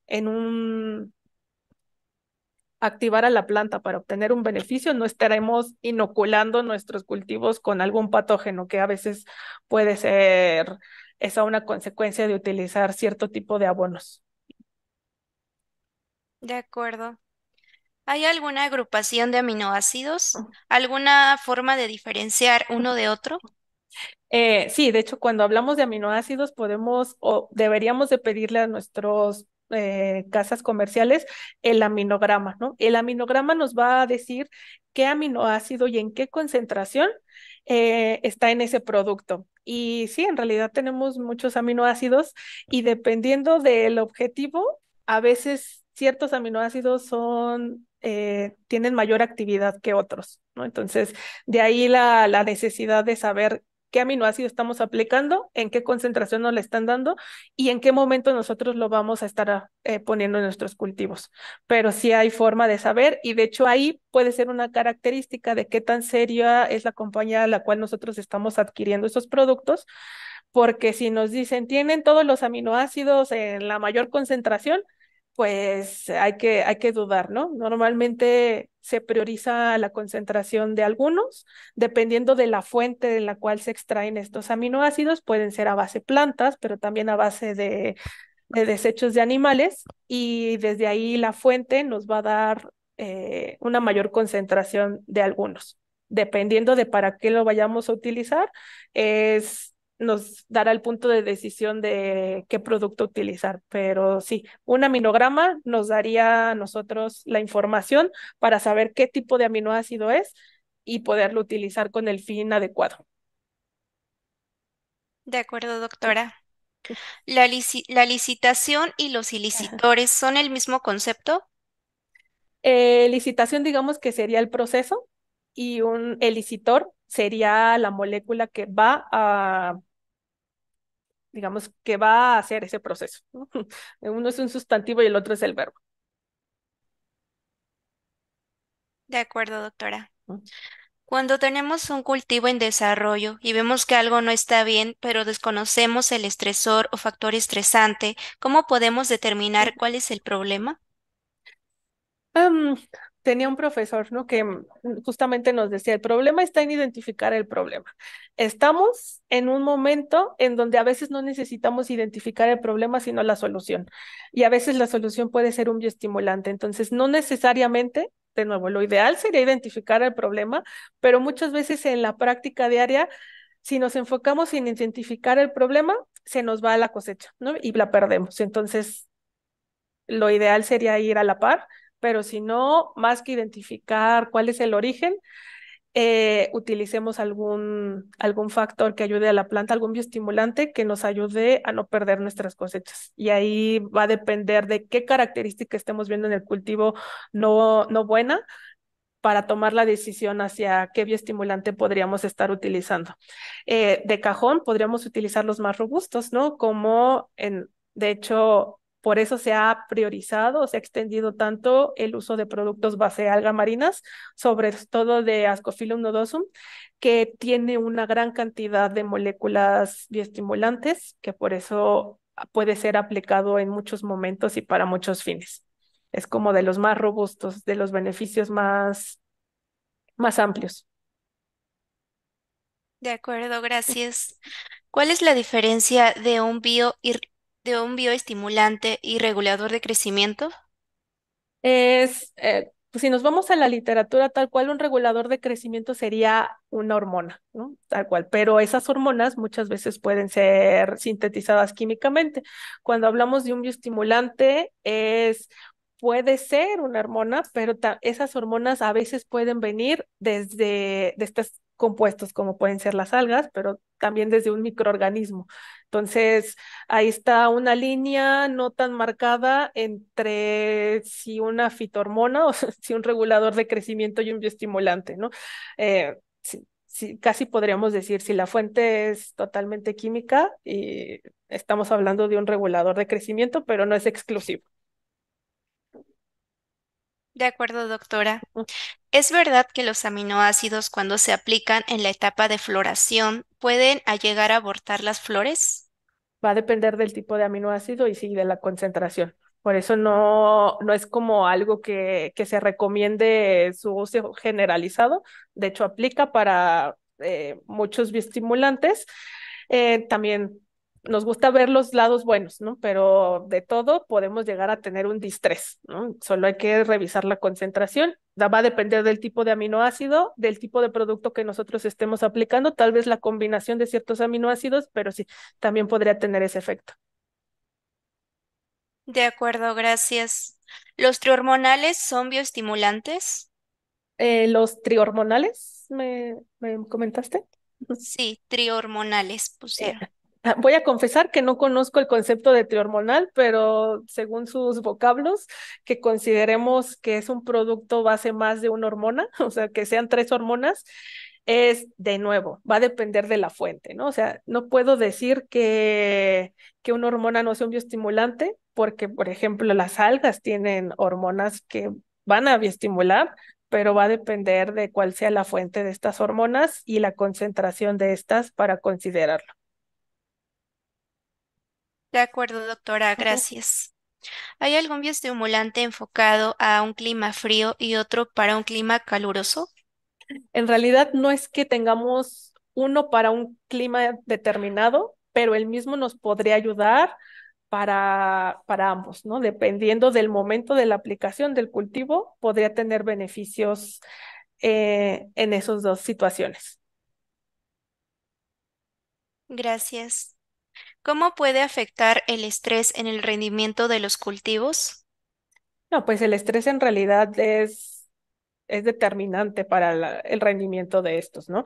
S4: en un activar a la planta para obtener un beneficio, no estaremos inoculando nuestros cultivos con algún patógeno que a veces puede ser esa una consecuencia de utilizar cierto tipo de abonos.
S3: De acuerdo. ¿Hay alguna agrupación de aminoácidos? ¿Alguna forma de diferenciar uno de otro?
S4: Sí, de hecho, cuando hablamos de aminoácidos, podemos o deberíamos de pedirle a nuestros casas comerciales el aminograma, ¿no? El aminograma nos va a decir qué aminoácido y en qué concentración está en ese producto. Y sí, en realidad tenemos muchos aminoácidos y dependiendo del objetivo, a veces ciertos aminoácidos tienen mayor actividad que otros, ¿no? Entonces, de ahí la necesidad de saber qué aminoácido estamos aplicando, en qué concentración nos le están dando y en qué momento nosotros lo vamos a estar poniendo en nuestros cultivos. Pero sí hay forma de saber y de hecho ahí puede ser una característica de qué tan seria es la compañía a la cual nosotros estamos adquiriendo esos productos, porque si nos dicen tienen todos los aminoácidos en la mayor concentración, pues hay que dudar, ¿no? Normalmente se prioriza la concentración de algunos, dependiendo de la fuente de la cual se extraen estos aminoácidos, pueden ser a base plantas, pero también a base de desechos de animales, y desde ahí la fuente nos va a dar una mayor concentración de algunos. Dependiendo de para qué lo vayamos a utilizar, nos dará el punto de decisión de qué producto utilizar. Pero sí, un aminograma nos daría a nosotros la información para saber qué tipo de aminoácido es y poderlo utilizar con el fin adecuado.
S3: De acuerdo, doctora. ¿La licitación y los
S4: Ajá.
S3: ilicitores son el mismo concepto?
S4: Licitación, digamos que sería el proceso, y un elicitor sería la molécula que va a, digamos, que va a hacer ese proceso, ¿no? Uno es un sustantivo y el otro es el verbo.
S3: De acuerdo, doctora.
S4: ¿No?
S3: Cuando tenemos un cultivo en desarrollo y vemos que algo no está bien, pero desconocemos el estresor o factor estresante, ¿cómo podemos determinar cuál es el problema?
S4: Am, Tenía un profesor, ¿no? Que justamente nos decía, el problema está en identificar el problema. Estamos en un momento en donde a veces no necesitamos identificar el problema, sino la solución. Y a veces la solución puede ser un bioestimulante. Entonces, no necesariamente, de nuevo, lo ideal sería identificar el problema, pero muchas veces en la práctica diaria, si nos enfocamos en identificar el problema, se nos va a la cosecha, ¿no? Y la perdemos. Entonces, lo ideal sería ir a la par, pero si no, más que identificar cuál es el origen, utilicemos algún factor que ayude a la planta, algún bioestimulante que nos ayude a no perder nuestras cosechas. Y ahí va a depender de qué característica estemos viendo en el cultivo no buena, para tomar la decisión hacia qué bioestimulante podríamos estar utilizando. De cajón podríamos utilizar los más robustos, ¿no? De hecho, por eso se ha priorizado, se ha extendido tanto el uso de productos base alga marinas, sobre todo de Ascophyllum nodosum, que tiene una gran cantidad de moléculas bioestimulantes, que por eso puede ser aplicado en muchos momentos y para muchos fines. Es como de los más robustos, de los beneficios más amplios.
S3: De acuerdo, gracias. ¿Cuál es la diferencia de de un bioestimulante y regulador de crecimiento?
S4: Pues si nos vamos a la literatura, tal cual un regulador de crecimiento sería una hormona, ¿no? Tal cual, pero esas hormonas muchas veces pueden ser sintetizadas químicamente. Cuando hablamos de un bioestimulante, puede ser una hormona, pero esas hormonas a veces pueden venir de estos compuestos, como pueden ser las algas, pero también desde un microorganismo. Entonces, ahí está una línea no tan marcada entre si una fitohormona o si un regulador de crecimiento y un bioestimulante, ¿no? Sí, sí, casi podríamos decir si la fuente es totalmente química y estamos hablando de un regulador de crecimiento, pero no es exclusivo.
S3: De acuerdo, doctora. ¿Es verdad que los aminoácidos cuando se aplican en la etapa de floración pueden llegar a abortar las flores?
S4: Va a depender del tipo de aminoácido y sí, de la concentración. Por eso no es como algo que se recomiende su uso generalizado. De hecho, aplica para muchos bioestimulantes. También nos gusta ver los lados buenos, ¿no? Pero de todo podemos llegar a tener un distrés, ¿no? Solo hay que revisar la concentración. Va a depender del tipo de aminoácido, del tipo de producto que nosotros estemos aplicando, tal vez la combinación de ciertos aminoácidos, pero sí, también podría tener ese efecto.
S3: De acuerdo, gracias. ¿Los trihormonales son bioestimulantes?
S4: Los trihormonales, me comentaste?
S3: Sí, trihormonales
S4: Eh,
S3: pusieron.
S4: Voy a confesar que no conozco el concepto de trihormonal, pero según sus vocablos, que consideremos que es un producto base más de una hormona, o sea, que sean tres hormonas, es de nuevo, va a depender de la fuente, ¿no? O sea, no puedo decir que una hormona no sea un bioestimulante, porque, por ejemplo, las algas tienen hormonas que van a bioestimular, pero va a depender de cuál sea la fuente de estas hormonas y la concentración de estas para considerarlo.
S3: De acuerdo, doctora,
S4: Ujú.
S3: gracias. ¿Hay algún bioestimulante enfocado a un clima frío y otro para un clima caluroso?
S4: En realidad no es que tengamos uno para un clima determinado, pero el mismo nos podría ayudar para ambos, ¿no? Dependiendo del momento de la aplicación del cultivo, podría tener beneficios en esas dos situaciones.
S3: Gracias. ¿Cómo puede afectar el estrés en el rendimiento de los cultivos?
S4: No, pues el estrés en realidad es determinante para el rendimiento de estos, ¿no?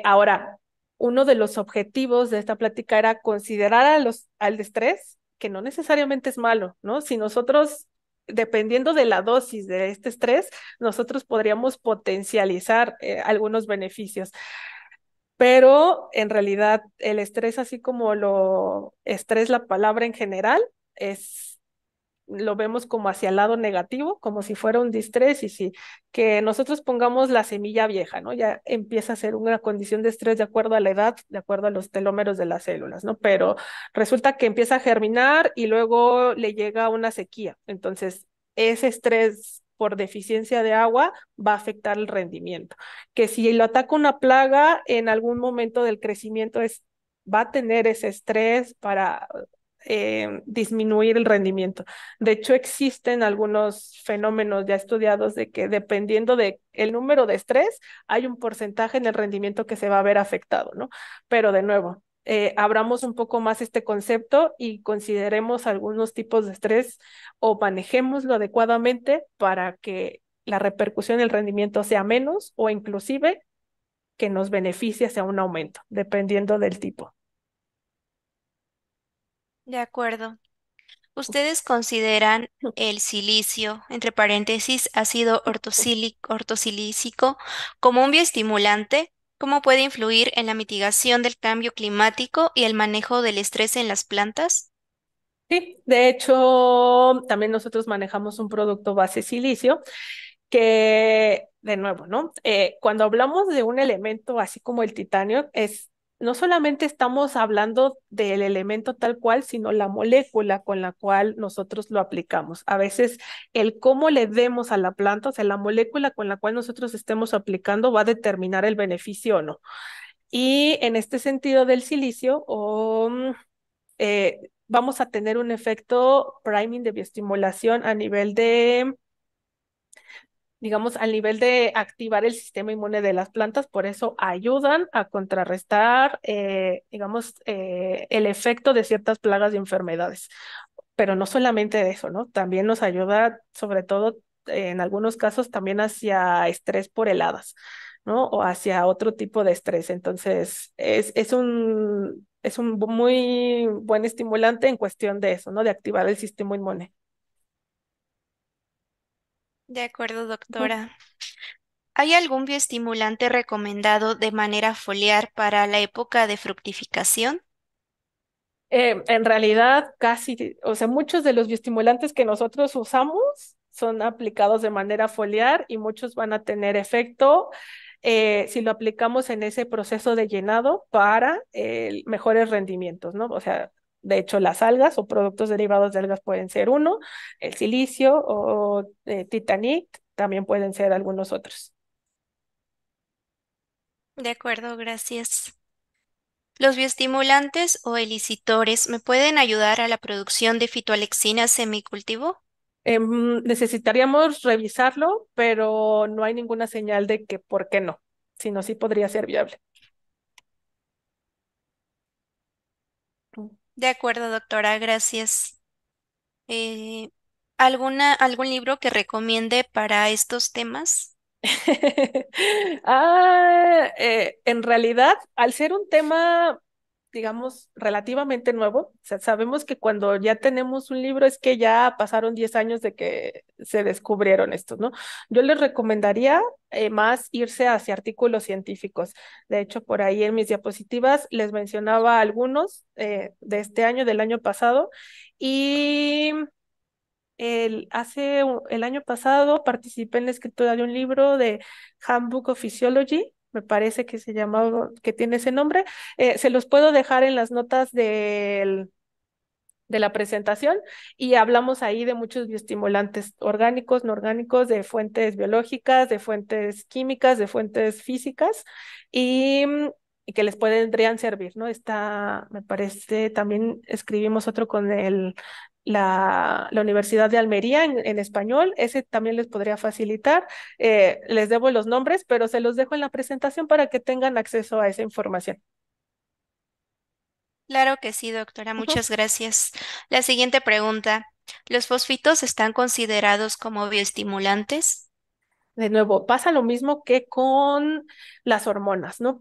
S4: Ahora, uno de los objetivos de esta plática era considerar al estrés, que no necesariamente es malo, ¿no? Si nosotros, dependiendo de la dosis de este estrés, nosotros podríamos potencializar algunos beneficios. Pero en realidad el estrés, así como lo estrés, la palabra en general, es lo vemos como hacia el lado negativo, como si fuera un distrés y si que nosotros pongamos la semilla vieja, ¿no? Ya empieza a ser una condición de estrés de acuerdo a la edad, de acuerdo a los telómeros de las células, ¿no? Pero resulta que empieza a germinar y luego le llega una sequía. Entonces, ese estrés por deficiencia de agua va a afectar el rendimiento. Que si lo ataca una plaga en algún momento del crecimiento va a tener ese estrés para disminuir el rendimiento. De hecho, existen algunos fenómenos ya estudiados de que dependiendo de el número de estrés, hay un porcentaje en el rendimiento que se va a ver afectado, ¿no? Pero de nuevo, abramos un poco más este concepto y consideremos algunos tipos de estrés o manejémoslo adecuadamente para que la repercusión del rendimiento sea menos o inclusive que nos beneficie hacia un aumento, dependiendo del tipo.
S3: De acuerdo. ¿Ustedes consideran el silicio, entre paréntesis, ácido ortosilícico, como un bioestimulante? ¿Cómo puede influir en la mitigación del cambio climático y el manejo del estrés en las plantas?
S4: Sí, de hecho, también nosotros manejamos un producto base silicio que, de nuevo, ¿no? Cuando hablamos de un elemento así como el titanio, no solamente estamos hablando del elemento tal cual, sino la molécula con la cual nosotros lo aplicamos. A veces el cómo le demos a la planta, o sea, la molécula con la cual nosotros estemos aplicando va a determinar el beneficio o no. Y en este sentido del silicio, vamos a tener un efecto priming de bioestimulación a nivel de, digamos, al nivel de activar el sistema inmune de las plantas, por eso ayudan a contrarrestar, digamos, el efecto de ciertas plagas y enfermedades. Pero no solamente eso, ¿no? También nos ayuda, sobre todo en algunos casos, también hacia estrés por heladas, ¿no? O hacia otro tipo de estrés. Entonces, es un muy buen estimulante en cuestión de eso, ¿no? De activar el sistema inmune.
S3: De acuerdo,
S4: Ujú.
S3: doctora. ¿Hay algún bioestimulante recomendado de manera foliar para la época de fructificación?
S4: En realidad, casi, o sea, muchos de los bioestimulantes que nosotros usamos son aplicados de manera foliar y muchos van a tener efecto si lo aplicamos en ese proceso de llenado para mejores rendimientos, ¿no? O sea, de hecho, las algas o productos derivados de algas pueden ser uno, el silicio o titanit también pueden ser algunos otros.
S3: De acuerdo, gracias. ¿Los bioestimulantes o elicitores me pueden ayudar a la producción de fitoalexinas en mi cultivo?
S4: Necesitaríamos revisarlo, pero no hay ninguna señal de que por qué no, sino sí podría ser viable.
S3: De acuerdo, doctora, gracias. Eh, ¿Algún libro que recomiende para estos temas?
S4: En realidad, al ser un tema, digamos, relativamente nuevo, o sea, sabemos que cuando ya tenemos un libro es que ya pasaron 10 años de que se descubrieron estos, ¿no? Yo les recomendaría más irse hacia artículos científicos. De hecho, por ahí en mis diapositivas les mencionaba algunos de este año, del año pasado, y el año pasado participé en la escritura de un libro de Handbook of Physiology, me parece que se llamaba, que tiene ese nombre. Se los puedo dejar en las notas de la presentación y hablamos ahí de muchos bioestimulantes orgánicos, no orgánicos, de fuentes biológicas, de fuentes químicas, de fuentes físicas y, y que les podrían servir, ¿no? Está, me parece, también escribimos otro con la Universidad de Almería en español, ese también les podría facilitar. Les debo los nombres, pero se los dejo en la presentación para que tengan acceso a esa información.
S3: Claro que sí, doctora,
S4: Ujú.
S3: muchas gracias. La siguiente pregunta. ¿Los fosfitos están considerados como bioestimulantes?
S4: De nuevo, pasa lo mismo que con las hormonas, ¿no?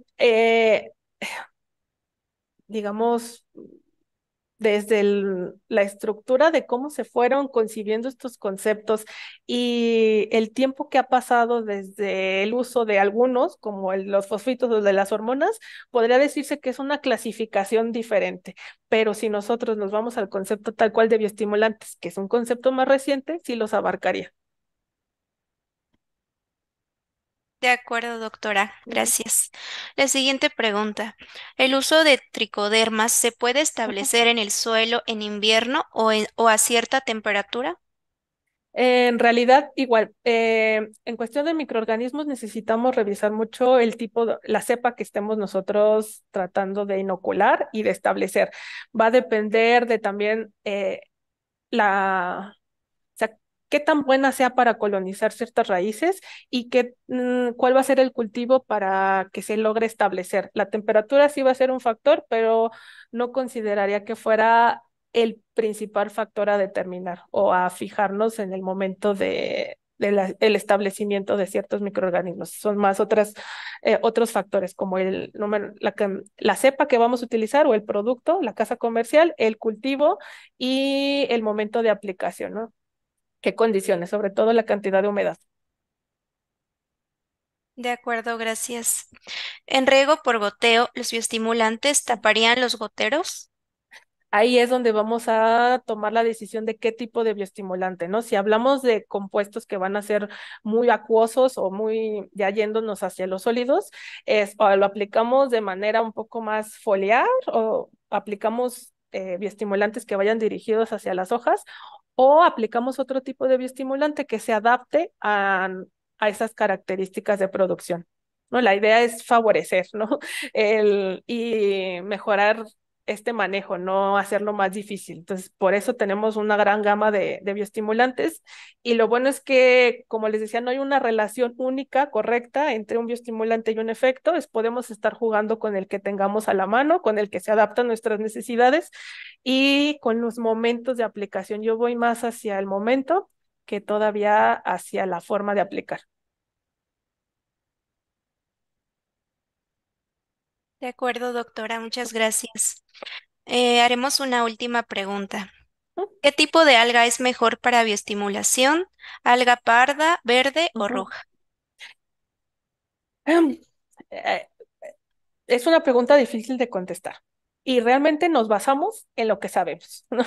S4: Digamos, desde la estructura de cómo se fueron concibiendo estos conceptos y el tiempo que ha pasado desde el uso de algunos, como los fosfitos o de las hormonas, podría decirse que es una clasificación diferente. Pero si nosotros nos vamos al concepto tal cual de bioestimulantes, que es un concepto más reciente, sí los abarcaría.
S3: De acuerdo, doctora,
S4: Ujú,
S3: gracias. La siguiente pregunta. ¿El uso de tricodermas se puede
S4: ujú.
S3: establecer en el suelo en invierno o a cierta temperatura?
S4: En realidad, igual, en cuestión de microorganismos necesitamos revisar mucho el tipo, la cepa que estemos nosotros tratando de inocular y de establecer. Va a depender de también o sea, qué tan buena sea para colonizar ciertas raíces y cuál va a ser el cultivo para que se logre establecer. La temperatura sí va a ser un factor, pero no consideraría que fuera el principal factor a determinar o a fijarnos en el momento el establecimiento de ciertos microorganismos. Son más otros factores como el número, la cepa que vamos a utilizar o el producto, la casa comercial, el cultivo y el momento de aplicación, ¿no? ¿Qué condiciones? Sobre todo la cantidad de humedad.
S3: De acuerdo, gracias. ¿En riego por goteo, los bioestimulantes taparían los goteros?
S4: Ahí es donde vamos a tomar la decisión de qué tipo de bioestimulante, ¿no? Si hablamos de compuestos que van a ser muy acuosos o muy ya yéndonos hacia los sólidos, o lo aplicamos de manera un poco más foliar o aplicamos bioestimulantes que vayan dirigidos hacia las hojas o aplicamos otro tipo de bioestimulante que se adapte a esas características de producción. ¿No? La idea es favorecer, ¿no? Y mejorar este manejo, no hacerlo más difícil. Entonces, por eso tenemos una gran gama de bioestimulantes y lo bueno es que, como les decía, no hay una relación única, correcta entre un bioestimulante y un efecto, podemos estar jugando con el que tengamos a la mano, con el que se adapta a nuestras necesidades y con los momentos de aplicación. Yo voy más hacia el momento que todavía hacia la forma de aplicar.
S3: De acuerdo, doctora, muchas gracias. Haremos una última pregunta. ¿Qué tipo de alga es mejor para bioestimulación? ¿Alga parda, verde o
S4: Ujú.
S3: roja?
S4: Eh, Es una pregunta difícil de contestar y realmente nos basamos en lo que sabemos, ¿no?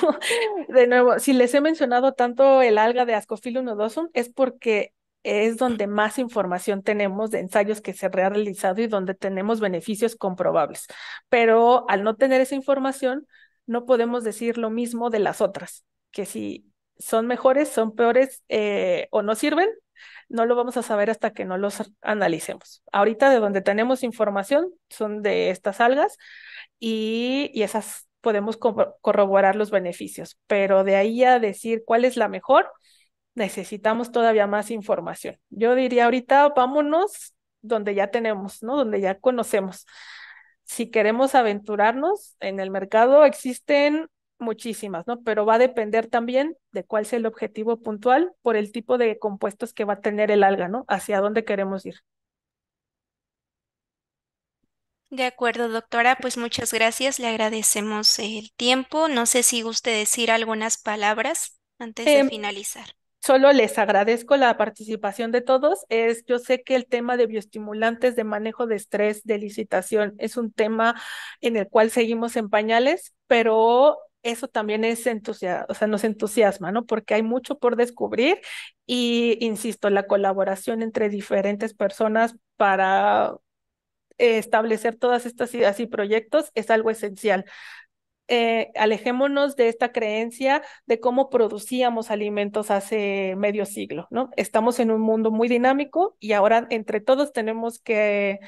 S4: De nuevo, si les he mencionado tanto el alga de Ascophyllum nodosum es porque es donde más información tenemos de ensayos que se han realizado y donde tenemos beneficios comprobables. Pero al no tener esa información, no podemos decir lo mismo de las otras, que si son mejores, son peores o no sirven, no lo vamos a saber hasta que no los analicemos. Ahorita de donde tenemos información son de estas algas y esas podemos corroborar los beneficios, pero de ahí a decir cuál es la mejor, necesitamos todavía más información. Yo diría ahorita vámonos donde ya tenemos, ¿no? Donde ya conocemos. Si queremos aventurarnos en el mercado, existen muchísimas, ¿no? Pero va a depender también de cuál sea el objetivo puntual por el tipo de compuestos que va a tener el alga, ¿no? Hacia dónde queremos ir.
S3: De acuerdo, doctora, pues muchas gracias. Le agradecemos el tiempo. No sé si guste decir algunas palabras antes de
S4: Em,
S3: finalizar.
S4: Solo les agradezco la participación de todos. Yo sé que el tema de bioestimulantes, de manejo de estrés, de licitación, es un tema en el cual seguimos en pañales, pero eso también o sea, nos entusiasma, ¿no? Porque hay mucho por descubrir y, insisto, la colaboración entre diferentes personas para establecer todas estas ideas y proyectos es algo esencial. alejémonos de esta creencia de cómo producíamos alimentos hace medio siglo, ¿no? Estamos en un mundo muy dinámico y ahora entre todos tenemos que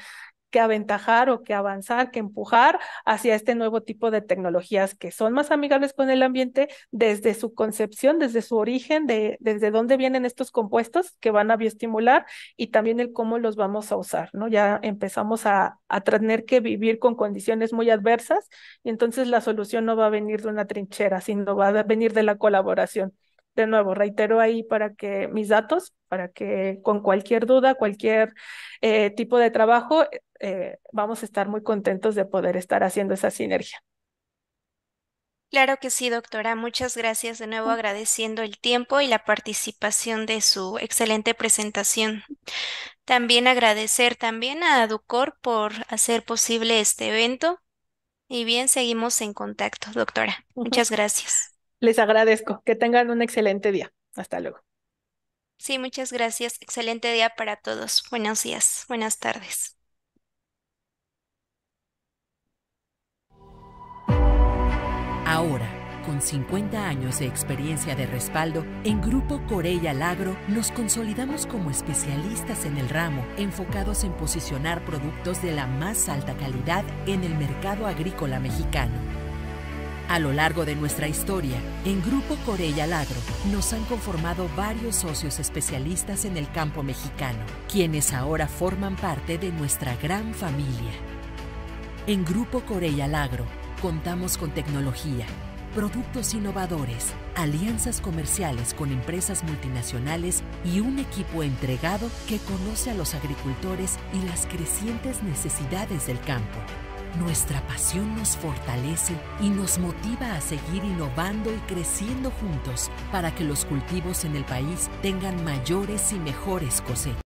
S4: aventajar o que avanzar, que empujar hacia este nuevo tipo de tecnologías que son más amigables con el ambiente desde su concepción, desde su origen, desde dónde vienen estos compuestos que van a bioestimular y también el cómo los vamos a usar, ¿no? Ya empezamos a tener que vivir con condiciones muy adversas y entonces la solución no va a venir de una trinchera, sino va a venir de la colaboración. De nuevo, reitero ahí para que mis datos, para que con cualquier duda, cualquier tipo de trabajo, vamos a estar muy contentos de poder estar haciendo esa sinergia.
S3: Claro que sí, doctora. Muchas gracias de nuevo agradeciendo el tiempo y la participación de su excelente presentación. También agradecer también a Ducor por hacer posible este evento. Y bien, seguimos en contacto, doctora. Muchas gracias.
S4: Les agradezco. Que tengan un excelente día. Hasta luego.
S3: Sí, muchas gracias. Excelente día para todos. Buenos días, buenas tardes.
S1: Ahora, con 50 años de experiencia de respaldo, en Grupo Corella Agro nos consolidamos como especialistas en el ramo, enfocados en posicionar productos de la más alta calidad en el mercado agrícola mexicano. A lo largo de nuestra historia, en Grupo Corella Agro nos han conformado varios socios especialistas en el campo mexicano, quienes ahora forman parte de nuestra gran familia. En Grupo Corella Agro contamos con tecnología, productos innovadores, alianzas comerciales con empresas multinacionales y un equipo entregado que conoce a los agricultores y las crecientes necesidades del campo. Nuestra pasión nos fortalece y nos motiva a seguir innovando y creciendo juntos para que los cultivos en el país tengan mayores y mejores cosechas.